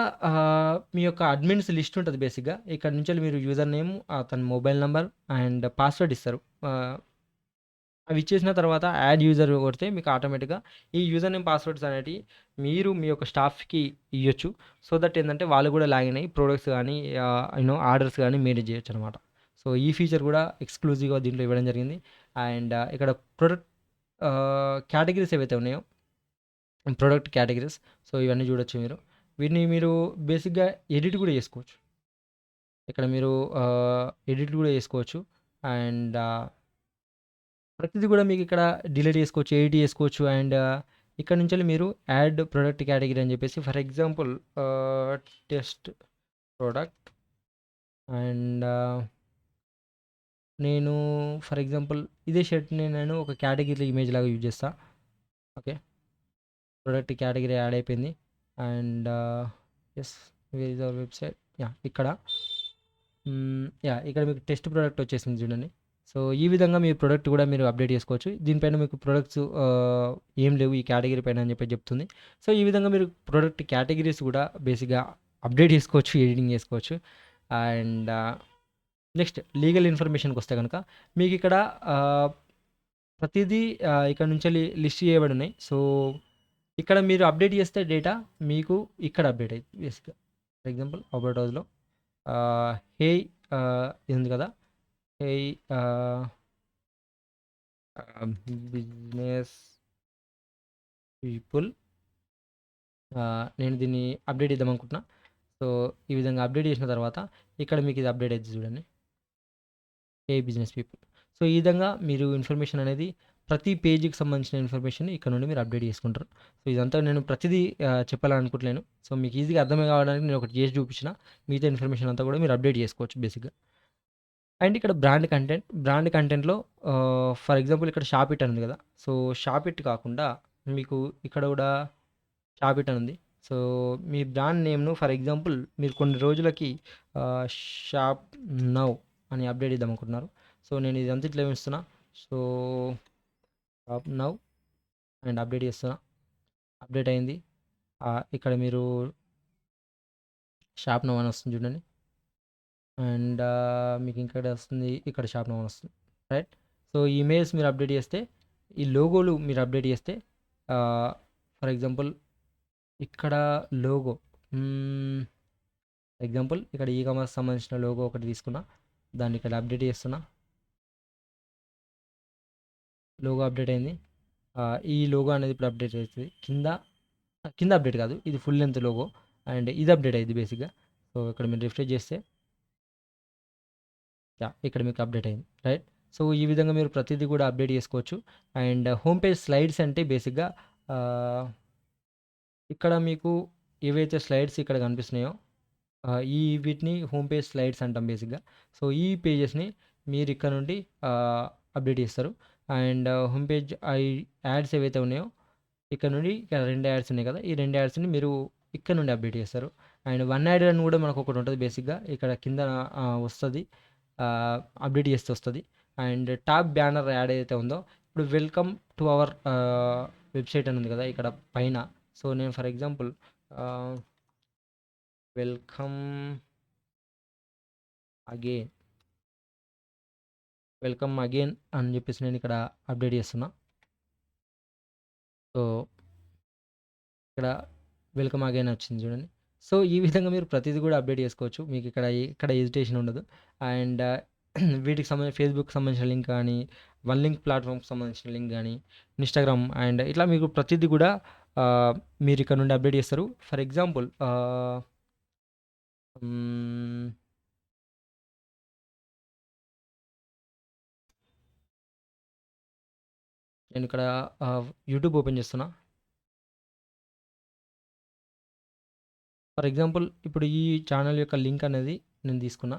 [SPEAKER 1] మీ యొక్క అడ్మిన్స్ లిస్ట్ ఉంటుంది బేసిక్గా. ఇక్కడ నుంచి మీరు యూజర్ నేమ్, తన మొబైల్ నెంబర్ అండ్ పాస్వర్డ్ ఇస్తారు. అవి ఇచ్చేసిన తర్వాత యాడ్ యూజర్ కొడితే మీకు ఆటోమేటిక్గా ఈ యూజర్ నేమ్ పాస్వర్డ్స్ అనేవి మీరు మీ యొక్క స్టాఫ్కి ఇవ్వచ్చు. సో దట్ ఏంటంటే వాళ్ళు కూడా లాగిన్ అయ్యి ప్రోడక్ట్స్ కానీ ఆర్డర్స్ కానీ మేనేజ్ చేయొచ్చు అనమాట. సో ఈ ఫీచర్ కూడా ఎక్స్క్లూజివ్గా దీంట్లో ఇవ్వడం జరిగింది. అండ్ ఇక్కడ ప్రొడక్ట్ కేటగిరీస్ ఏవైతే ఉన్నాయో, ప్రొడక్ట్ కేటగిరీస్, సో ఇవన్నీ చూడొచ్చు మీరు. వీటిని మీరు బేసిక్గా ఎడిట్ కూడా చేసుకోవచ్చు. ఇక్కడ మీరు ఎడిట్ కూడా చేసుకోవచ్చు. అండ్ ప్రతిదీ కూడా మీకు ఇక్కడ డిలీట్ చేసుకోవచ్చు, ఎడిట్ చేసుకోవచ్చు. అండ్ ఇక్కడ నుంచి మీరు యాడ్ ప్రొడక్ట్ కేటగిరీ అని చెప్పేసి, for example test product. And నేను ఫర్ ఎగ్జాంపుల్ ఇదే షర్ట్ని నేను ఒక కేటగిరీ ఇమేజ్ లాగా యూజ్ చేస్తా. ఓకే, ప్రొడక్ట్ కేటగిరీ యాడ్ అయిపోయింది. And yes, where is our website. ఇక్కడ ఇక్కడ మీకు టెస్ట్ ప్రోడక్ట్ వచ్చేసింది చూడండి. సో ఈ విధంగా మీ ప్రోడక్ట్ కూడా మీరు అప్డేట్ చేసుకోవచ్చు. దీనిపైన మీకు ప్రొడక్ట్స్ ఏం లేవు ఈ కేటగిరీ పైన అని చెప్పి చెప్తుంది. సో ఈ విధంగా మీరు ప్రొడక్ట్ కేటగిరీస్ కూడా బేసిక్గా అప్డేట్ చేసుకోవచ్చు, ఎడిటింగ్ చేసుకోవచ్చు. అండ్ నెక్స్ట్ లీగల్ ఇన్ఫర్మేషన్కి వస్తే కనుక మీకు ఇక్కడ ప్రతిదీ ఇక్కడ నుంచి లిస్ట్ చేయబడి ఉన్నాయి. సో ఇక్కడ మీరు అప్డేట్ చేస్తే డేటా మీకు ఇక్కడ అప్డేట్ అవుతుంది బేసిక్గా. ఫర్ ఎగ్జాంపుల్ అబౌట్ హౌస్లో హే ఇది ఉంది కదా, హే బిజినెస్ పీపుల్, నేను దీన్ని అప్డేట్ ఇద్దాం అనుకుంటున్నా. సో ఈ విధంగా అప్డేట్ చేసిన తర్వాత ఇక్కడ మీకు ఇది అప్డేట్ అవుతుంది చూడండి, హే బిజినెస్ పీపుల్. సో ఈ విధంగా మీరు ఇన్ఫర్మేషన్ అనేది ప్రతి పేజీకి సంబంధించిన ఇన్ఫర్మేషన్ ఇక్కడ నుండి మీరు అప్డేట్ చేసుకుంటారు. సో ఇదంతా నేను ప్రతిదీ చెప్పాలనుకుంటలేను. సో మీకు ఈజీగా అర్థమే కావడానికి నేను ఒకటి చేసి చూపించిన. మిగతా ఇన్ఫర్మేషన్ అంతా కూడా మీరు అప్డేట్ చేసుకోవచ్చు బేసిక్గా. అండ్ ఇక్కడ బ్రాండ్ కంటెంట్లో ఫర్ ఎగ్జాంపుల్ ఇక్కడ షాప్ ఇట్ అని ఉంది కదా. సో షాప్ ఇట్ కాకుండా మీకు ఇక్కడ కూడా షాప్ ఇట్ అని ఉంది. సో మీ బ్రాండ్ నేమ్ను ఫర్ ఎగ్జాంపుల్ మీరు కొన్ని రోజులకి షాప్ నౌ అని అప్డేట్ ఇద్దాం అనుకుంటున్నారు. సో నేను ఇదంతా ఇట్లా ఇస్తున్నా. So shop now and update చేస్తున్నా. అప్డేట్ అయింది. ఇక్కడ మీరు షాప్ నౌ అని వస్తుంది చూడండి. అండ్ మీకు ఇక్కడ వస్తుంది, ఇక్కడ షాప్ నౌ అని వస్తుంది, రైట్. సో ఈ ఇమేజ్ మీరు అప్డేట్ చేస్తే, ఈ లోగోలు మీరు అప్డేట్ చేస్తే, ఫర్ ఎగ్జాంపుల్ ఇక్కడ లోగో, ఎగ్జాంపుల్ ఇక్కడ ఈ కామర్స్ సంబంధించిన లోగో ఒకటి తీసుకున్నా, దాన్ని ఇక్కడ అప్డేట్ చేస్తున్నా. లోగో అప్డేట్ అయింది. ఈ లోగో అనేది ఇప్పుడు అప్డేట్ అవుతుంది. కింద అప్డేట్ కాదు, ఇది ఫుల్ లెంత్ లోగో. అండ్ ఇది అప్డేట్ అయింది బేసిక్గా. సో ఇక్కడ మీరు రిఫ్రెష్ చేస్తే ఇక్కడ మీకు అప్డేట్ అయింది, రైట్. సో ఈ విధంగా మీరు ప్రతిదీ కూడా అప్డేట్ చేసుకోవచ్చు. అండ్ హోమ్ పేజ్ స్లైడ్స్ అంటే బేసిక్గా ఇక్కడ మీకు ఏవైతే స్లైడ్స్ ఇక్కడ కనిపిస్తున్నాయో వీటిని హోమ్ పేజ్ స్లైడ్స్ అంటాం బేసిక్గా. సో ఈ పేజెస్ని మీరు ఇక్కడ నుండి అప్డేట్ చేస్తారు. అండ్ హోమ్ పేజ్ యాడ్స్ ఏవైతే ఉన్నాయో ఇక్కడ నుండి, ఇక్కడ 2 యాడ్స్ ఉన్నాయి కదా, ఈ 2 యాడ్స్ని మీరు ఇక్కడ నుండి అప్డేట్ చేస్తారు. అండ్ 1 యాడ్ అని కూడా మనకు ఒకటి ఉంటుంది బేసిక్గా, ఇక్కడ కింద వస్తుంది, అప్డేట్ చేస్తే వస్తుంది. అండ్ టాప్ బ్యానర్ యాడ్ ఏదైతే ఉందో, ఇప్పుడు వెల్కమ్ టు అవర్ వెబ్సైట్ అని ఉంది కదా ఇక్కడ పైన. సో నేను ఫర్ ఎగ్జాంపుల్ వెల్కమ్ అగైన్ అని చెప్పేసి నేను ఇక్కడ అప్డేట్ చేస్తున్నా. సో ఇక్కడ వెల్కమ్ అగైన్ వచ్చింది చూడండి. సో ఈ విధంగా మీరు ప్రతిదీ కూడా అప్డేట్ చేసుకోవచ్చు. మీకు ఇక్కడ ఎజిటేషన్ ఉండదు. అండ్ వీటికి సంబంధించి ఫేస్బుక్ సంబంధించిన లింక్ కానీ, వన్ లింక్ ప్లాట్ఫామ్కి సంబంధించిన లింక్ కానీ, ఇన్స్టాగ్రామ్, అండ్ ఇట్లా మీకు ప్రతిదీ కూడా మీరు ఇక్కడ నుండి అప్డేట్ చేస్తారు. ఫర్ ఎగ్జాంపుల్ నేను ఇక్కడ యూట్యూబ్ ఓపెన్ చేస్తున్నా. ఫర్ ఎగ్జాంపుల్ ఇప్పుడు ఈ ఛానల్ యొక్క లింక్ అనేది నేను తీసుకున్నా.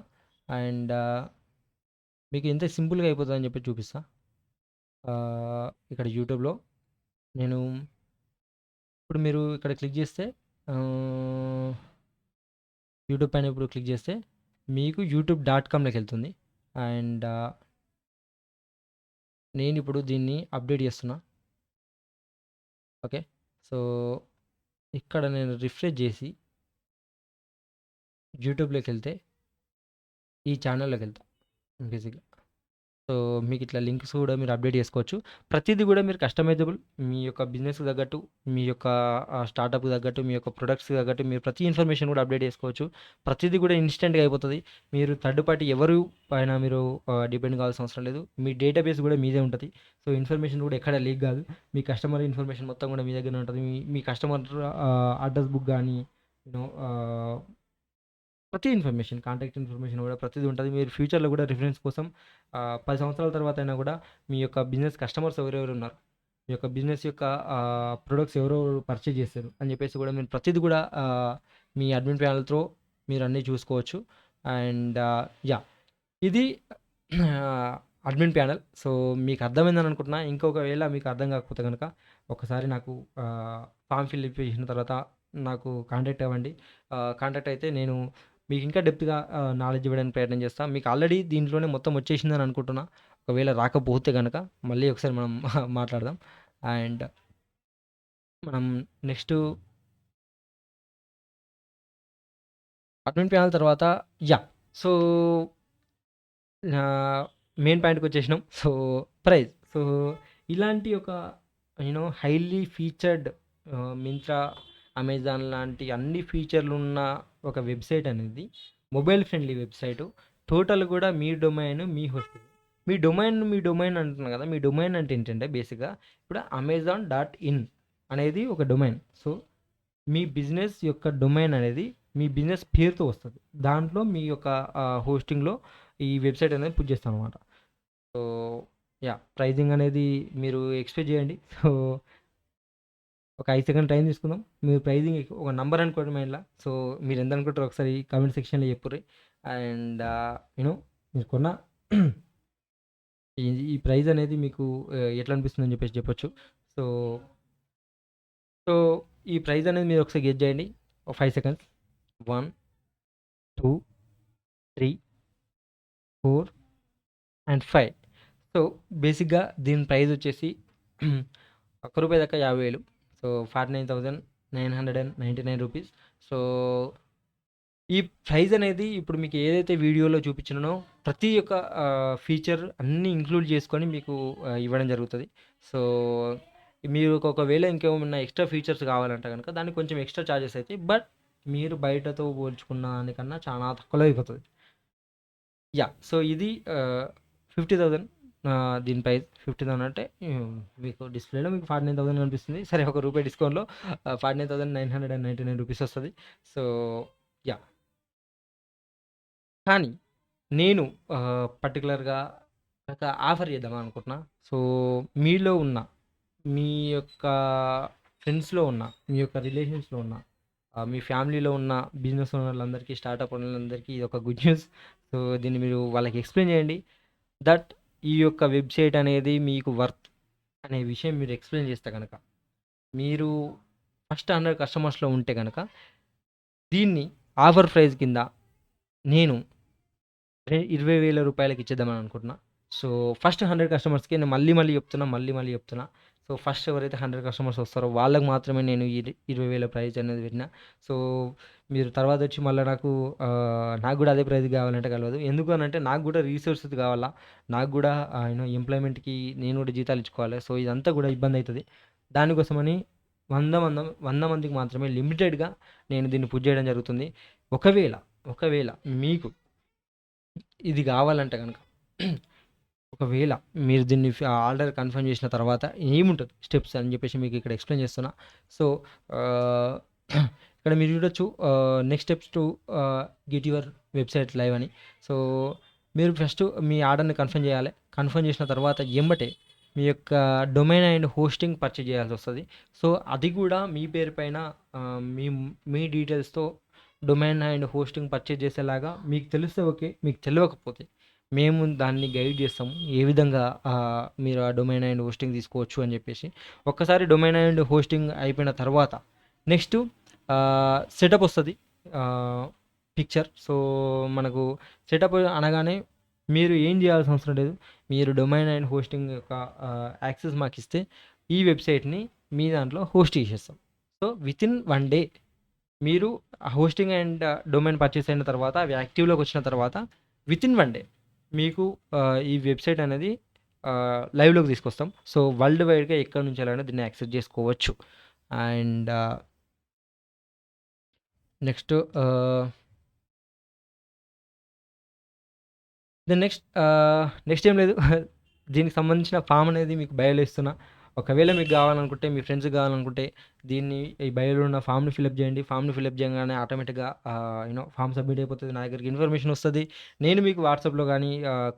[SPEAKER 1] అండ్ మీకు ఎంత సింపుల్గా అయిపోతుంది అని చెప్పి చూపిస్తా. ఇక్కడ యూట్యూబ్లో నేను ఇప్పుడు మీరు ఇక్కడ క్లిక్ చేస్తే, యూట్యూబ్ పైన ఇప్పుడు క్లిక్ చేస్తే మీకు youtube.comలోకి వెళ్తుంది. అండ్ నేను ఇప్పుడు దీన్ని అప్డేట్ చేస్తున్నా. ఓకే, సో ఇక్కడ నేను రిఫ్రెష్ చేసి యూట్యూబ్లోకి వెళ్తే ఈ ఛానల్లోకి వెళ్తా బేసిక్గా. సో, మీకిట్లా లింక్స్ గూడా మీరు అప్‌డేట్ జేసుకోవచ్చు. ప్రతీది గూడా మీరు కస్టమైజబుల్ మీ యొక్క బిజినెస్‌కి తగ్గట్టు, మీ యొక్క స్టార్టప్‌కి తగ్గట్టు, మీ యొక్క ప్రొడక్ట్స్‌కి తగ్గట్టు మీరు ప్రతి ఇన్ఫర్మేషన్ గూడా అప్‌డేట్ జేసుకోవచ్చు. ప్రతీది గూడా ఇన్‌స్టంట్‌గా అయిపోతది. మీరు థర్డ్ పార్టీ ఎవరు పైన మీరు డిపెండ్ కావాల్సిన అవసరం లేదు. మీ డేటాబేస్ గూడా మీదే ఉంటది. సో, ఇన్ఫర్మేషన్ గూడా ఎక్కడ లీక్ గాదు. మీ కస్టమర్ ఇన్ఫర్మేషన్ మొత్తం గూడా మీ దగ్గరనే ఉంటది. మీ మీ కస్టమర్ అడ్రెస్ బుక్ గానీ, యూ నో ప్రతి ఇన్ఫర్మేషన్, కాంటాక్ట్ ఇన్ఫర్మేషన్ గూడా ప్రతిది ఉంటది. మీరు ఫ్యూచర్‌లో గూడా రిఫరెన్స్ కోసం 10 సంవత్సరాల తర్వాత అయినా గూడా మీ యొక్క బిజినెస్ కస్టమర్స్ ఎవరెవరు ఉన్నారు? మీ యొక్క బిజినెస్ యొక్క ప్రొడక్ట్స్ ఎవరెవరు పర్చేజ్ చేశారు అని జెప్పేసి గూడా మీరు ప్రతిది గూడా మీ అడ్మిన్ ప్యానెల్ త్రూ మీరు అన్నీ చూసుకోవచ్చు. And yeah! ఇది అడ్మిన్ ప్యానెల్. సో, మీకు అర్థమైందని అనుకుంటున్నా. ఇంకొకవేళ మీకు అర్థం కాకపోతే గనక ఒకసారి నాకు ఫార్మ్ ఫిల్ చేసిన తర్వాత నాకు కాంటాక్ట్ అవ్వండి. కాంటాక్ట్ అయితే నేను మీకు ఇంకా డెప్త్‌గా నాలెడ్జ్ ఇవ్వడానికి ప్రయత్నం చేస్తా. మీకు ఆల్రెడీ దీంట్లోనే మొత్తం వచ్చేసిందని అనుకుంటున్నా. ఒకవేళ రాకపోతే గనక మళ్ళీ ఒకసారి మనం మాట్లాడదాం. అండ్ మనం నెక్స్టు అడ్మిన్ ప్యానెల్ తర్వాత యాహ్! సో, మెయిన్ పాయింట్‌కొచ్చేసినాం. So, price. సో, ఇలాంటి ఒక హైలీ ఫీచర్డ్ మింత్రా, అమెజాన్ లాంటి అన్ని ఫీచర్లున్న ఒక వెబ్‌సైట్ అనేది మొబైల్ ఫ్రెండ్లీ వెబ్‌సైటు. టోటల్ గూడా మీ డొమైన్, మీ హోస్టింగ్. మీ డొమైన్ అంటున్నా గదా! మీ డొమైన్ అంటే ఏంటంటే బేసిక్‌గా ఇప్పుడు అమెజాన్ డాట్ ఇన్ అనేది ఒక డొమైన్. సో, మీ బిజినెస్ యొక్క డొమైన్ అనేది మీ బిజినెస్ పేరుతో వస్తది. దాంట్లో మీ యొక్క హోస్టింగ్‌లో ఈ వెబ్‌సైట్ అనేది పుట్ చేస్తామనమాట. So, yeah! ప్రైజింగ్ అనేది మీరు ఎక్స్‌పెక్ట్ చేయండి. సో, ఒక 5 సెకండ్ టైం తీసుకుందాం. మీరు ప్రైజింగ్ ఒక నంబర్ అనుకోండి మైండ్‌ల. సో, మీరు ఎంత అనుకుంటారో ఒకసారి కామెంట్ సెక్షన్‌లో చెప్పుర్రి. అండ్ యూ నో మీరు కొన్న ఈ ఈ ప్రైజ్ అనేది మీకు ఎట్లా అనిపిస్తుందని చెప్పేసి చెప్పొచ్చు. సో, సో, ఈ ప్రైజ్ అనేది మీరు ఒకసారి గెస్ చేయండి. ఒక 5 సెకండ్స్. 1, 2, 3, 4 అండ్ 5. సో, బేసిక్‌గా దీని ప్రైజ్ వచ్చేసి రూ. 1 దాకా 50,000. So, 49,999 rupees. సో, ఈ ప్రైజ్ అనేది ఇప్పుడు మీకు ఏదైతే వీడియోలో చూపించినానో ప్రతి ఒక్క ఫీచర్ అన్నీ ఇంక్లూడ్ చేసుకొని మీకు ఇవ్వడం జరుగుతది. సో, మీరు ఒకవేళ ఇంకేమన్నా ఎక్స్‌ట్రా ఫీచర్స్ కావాలంటే గనక దానికి కొంచెం ఎక్స్‌ట్రా చార్జెస్ అయితాయి. బట్ మీరు బయటతో పోల్చుకున్న దానికన్నా చాలా తక్కువలో అయిపోతది. యాహ్! సో, ఇది 50,000 దీని ప్రైస్ 50,000 అంటే మీకు డిస్‌ప్లేలో మీకు 49,000 కనిపిస్తుంది. సరే ఒక రూపాయి డిస్కౌంట్‌లో 49,999 రూపీస్ వస్తది. So, yeah! కానీ నేను పర్టిక్యులర్‌గా ఒక ఆఫర్ చేద్దాం అనుకుంటున్నా. సో, మీలో ఉన్న మీ యొక్క ఫ్రెండ్స్‌లో ఉన్న, మీ యొక్క రిలేషన్స్‌లో ఉన్న, మీ ఫ్యామిలీలో ఉన్న బిజినెస్ ఓనర్లందరికీ, స్టార్టప్ ఓనర్లందరికీ ఇదొక గుడ్ న్యూస్. సో, దీన్ని మీరు వాళ్ళకి ఎక్స్‌ప్లెయిన్ చేయండి. దట్ ఈ యొక్క వెబ్‌సైట్ అనేది మీకు వర్త్ అనే విషయం మీరు ఎక్స్‌ప్లెయిన్ చేస్తే గనక, మీరు ఫస్ట్ 100 కస్టమర్స్‌లో ఉంటే గనక, దీన్ని ఆఫర్ ప్రైస్ కింద నేను 20,000 రూపాయలకి ఇచ్చేద్దామని అనుకుంటున్నా. సో, ఫస్ట్ 100 కస్టమర్స్‌కి నేను మళ్ళీ చెప్తున్నా. సో, ఫస్ట్ ఎవరైతే 100 కస్టమర్స్ వస్తారో వాళ్ళకి మాత్రమే నేను ఈ 20,000 ప్రైజ్ అనేది పెట్టినా. సో, మీరు తర్వాతొచ్చి మళ్ళా నాకు గూడా అదే ప్రైజ్ కావాలంటే కలవదు. ఎందుకు అనంటే నాకు గూడా రిసోర్సెస్ కావాలా. నాకు గూడా ఎంప్లాయ్‌మెంట్‌కి నేను గూడా జీతాలు ఇచ్చుకోవాలి. సో, ఇదంతా గూడా ఇబ్బందయితది. దానికోసమని 100 మందికి మాత్రమే లిమిటెడ్‌గా నేను దీన్ని పుష్ చేయడం జరుగుతుంది. ఒకవేళ, ఒకవేళ మీకు ఇది గావాలంటే గనక ఒకవేళ మీరు దీన్ని ఆర్డర్ కన్ఫర్మ్ చేసిన తర్వాత ఏముంటది స్టెప్స్ అని జెప్పేసి మీకు ఇక్కడ ఎక్స్‌ప్లెయిన్ చేస్తున్నా. సో, ఆహ్, ఇక్కడ మీరు చూడొచ్చు next steps to get your website live అని. సో, మీరు ఫస్ట్ మీ ఆర్డర్‌ని కన్ఫర్మ్ చేయాలి. కన్ఫర్మ్ చేసిన తర్వాత ఎమ్మటే మీ యొక్క డొమైన్ అండ్ హోస్టింగ్ పర్చేజ్ చేయాల్సొస్తది. సో, అది గూడా మీ పేరు పైన మీ మీ డీటెయిల్స్‌తో డొమైన్ అండ్ హోస్టింగ్ పర్చేజ్ చేసేలాగా మీకు తెలిస్తే ఓకే. మీకు తెలవకపోతే మేము దాన్ని గైడ్ చేస్తాము. ఏ విధంగా మీరు ఆ డొమైన్ అండ్ హోస్టింగ్ తీసుకోవచ్చు అని చెప్పేసి. ఒక్కసారి డొమైన్ అండ్ హోస్టింగ్ అయిపోయిన తర్వాత నెక్స్ట్ సెటప్ వస్తది. పిక్చర్. సో, మనకు సెటప్ అనగానే మీరు ఏం చేయాల్సిన అవసరం లేదు. మీరు డొమైన్ అండ్ హోస్టింగ్ యొక్క యాక్సెస్ మాకిస్తే ఈ వెబ్‌సైట్‌ని మీ దాంట్లో హోస్ట్ చేసేస్తాం. సో, వితిన్ 1 డే మీరు హోస్టింగ్ అండ్ డొమైన్ పర్చేస్ అయిన తర్వాత అవి యాక్టివ్‌లోకి వచ్చిన తర్వాత వితిన్ 1 డే మీకు ఈ వెబ్‌సైట్ అనేది లైవ్‌లోకి తీసుకొస్తాం. సో, వరల్డ్ వైడ్‌గా ఎక్కడి నుంచెల్లైనా దీన్ని యాక్సెస్ జేసుకోవచ్చు. అండ్ నెక్స్ట్ నెక్స్ట్ ఏం లేదు. దీనికి సంబంధించిన ఫామ్ అనేది మీకు బయోలో ఇస్తున్నా. ఒకవేళ మీకు గావాలనుకుంటే, మీ ఫ్రెండ్స్‌కి గావాలనుకుంటే, దీన్ని ఈ బయోలో ఉన్న ఫామ్‌ని ఫిలప్ జేయండి. ఫామ్‌ని ఫిలప్ చేయంగానే ఆటోమేటిక్‌గా ఫామ్ సబ్మిట్ అయిపోతది. నా దగ్గరికి ఇన్ఫర్మేషన్ వస్తది. నేను మీకు వాట్సాప్‌లో గానీ,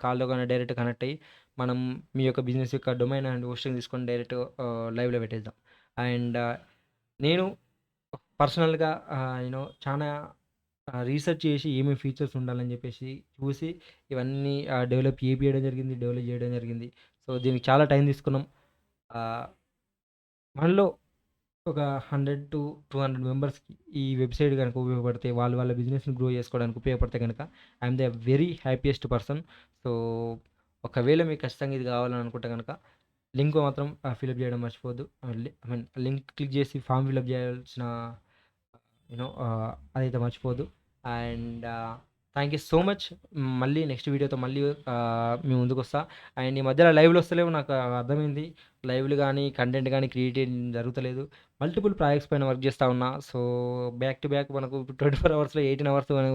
[SPEAKER 1] కాల్‌లో గానీ డైరెక్ట్ కనెక్ట్ అయ్యి, మనం మీ యొక్క బిజినెస్ యొక్క డొమైన్ అండ్ హోస్టింగ్ తీసుకొని డైరెక్ట్ లైవ్‌లో పెట్టేద్దాం. అండ్ నేను పర్సనల్‌గా చానా రీసెర్చ్ చేసి ఏమేమి ఫీచర్స్ ఉండాలని చెప్పేసి చూసి ఇవన్నీ డెవలప్ చేయడం జరిగింది. సో, దీనికి చాలా టైం తీసుకున్నాం. ఆహ్, మనలో ఒక 100-200 మెంబర్స్‌కి ఈ వెబ్‌సైట్ గనుక ఉపయోగపడితే, వాళ్ళు వాళ్ళ బిజినెస్‌ని గ్రో చేసుకోవడానికి ఉపయోగపడితే గనక, I'm the very happiest person. So, ఒకవేళ మీకు ఖచ్చితంగా ఇది కావాలని అనుకుంటే గనక, లింక్ మాత్రం ఫిలప్ చేయడం మర్చిపోవద్దు. ఐ మీన్ లింక్ క్లిక్ చేసి ఫార్మ్ ఫిలప్ చేయాల్సిన అదైతే మర్చిపోవద్దు. And thank you so much. మళ్ళీ నెక్స్ట్ వీడియోతో మళ్ళీ మీ ముందుకొస్తా. అండ్ ఈ మధ్యలో లైవ్‌లు వస్తలేవు, నాకు అర్థమైంది. లైవ్‌లు గానీ, కంటెంట్ గానీ క్రియేట్ చేయడం జరుగుతలేదు. మల్టిపుల్ ప్రాజెక్ట్స్ పైన వర్క్ చేస్తా ఉన్నా. సో, బ్యాక్ టు బ్యాక్ మనకు 24 అవర్స్‌లో 18 అవర్స్ మనం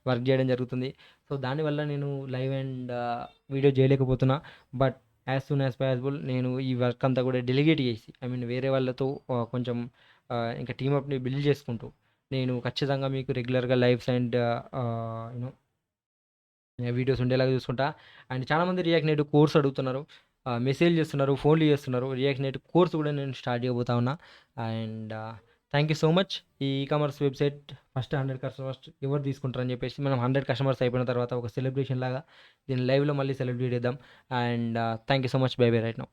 [SPEAKER 1] వర్క్ చేయడం జరుగుతుంది. సో, దానివల్ల నేను లైవ్ అండ్ వీడియో చేయలేకపోతున్నా. But as soon as possible నేను ఈ వర్క్ అంతా కూడా డెలిగేట్ చేసి, ఐ మీన్ వేరే వాళ్ళతో కొంచెం ఇంకా టీమ్ అప్‌ని బిల్డ్ చేసుకుంటూ, నేను ఖచ్చితంగా మీకు రెగ్యులర్‌గా లైవ్స్ అండ్ యూనో వీడియోస్ ఉండేలాగా చూసుకుంటా. అండ్ చాలామంది రియాక్ట్ నేటివ్ కోర్స్ అడుగుతున్నారు. మెసేజ్ చేస్తున్నారు, ఫోన్‌లు చేస్తున్నారు. రియాక్ట్ నేటివ్ కోర్స్ కూడా నేను స్టార్ట్ చేయబోతా ఉన్నా. And thank you so much. E commerce website first 100 customers ఎవరు తీసుకుంటారని చెప్పేసి మనం 100 కస్టమర్స్ అయిపోయిన తర్వాత ఒక సెలబ్రేషన్ లాగా దీన్ని లైవ్‌లో మళ్ళీ సెలబ్రేట్ చేద్దాం. And thank you so much. By by right now.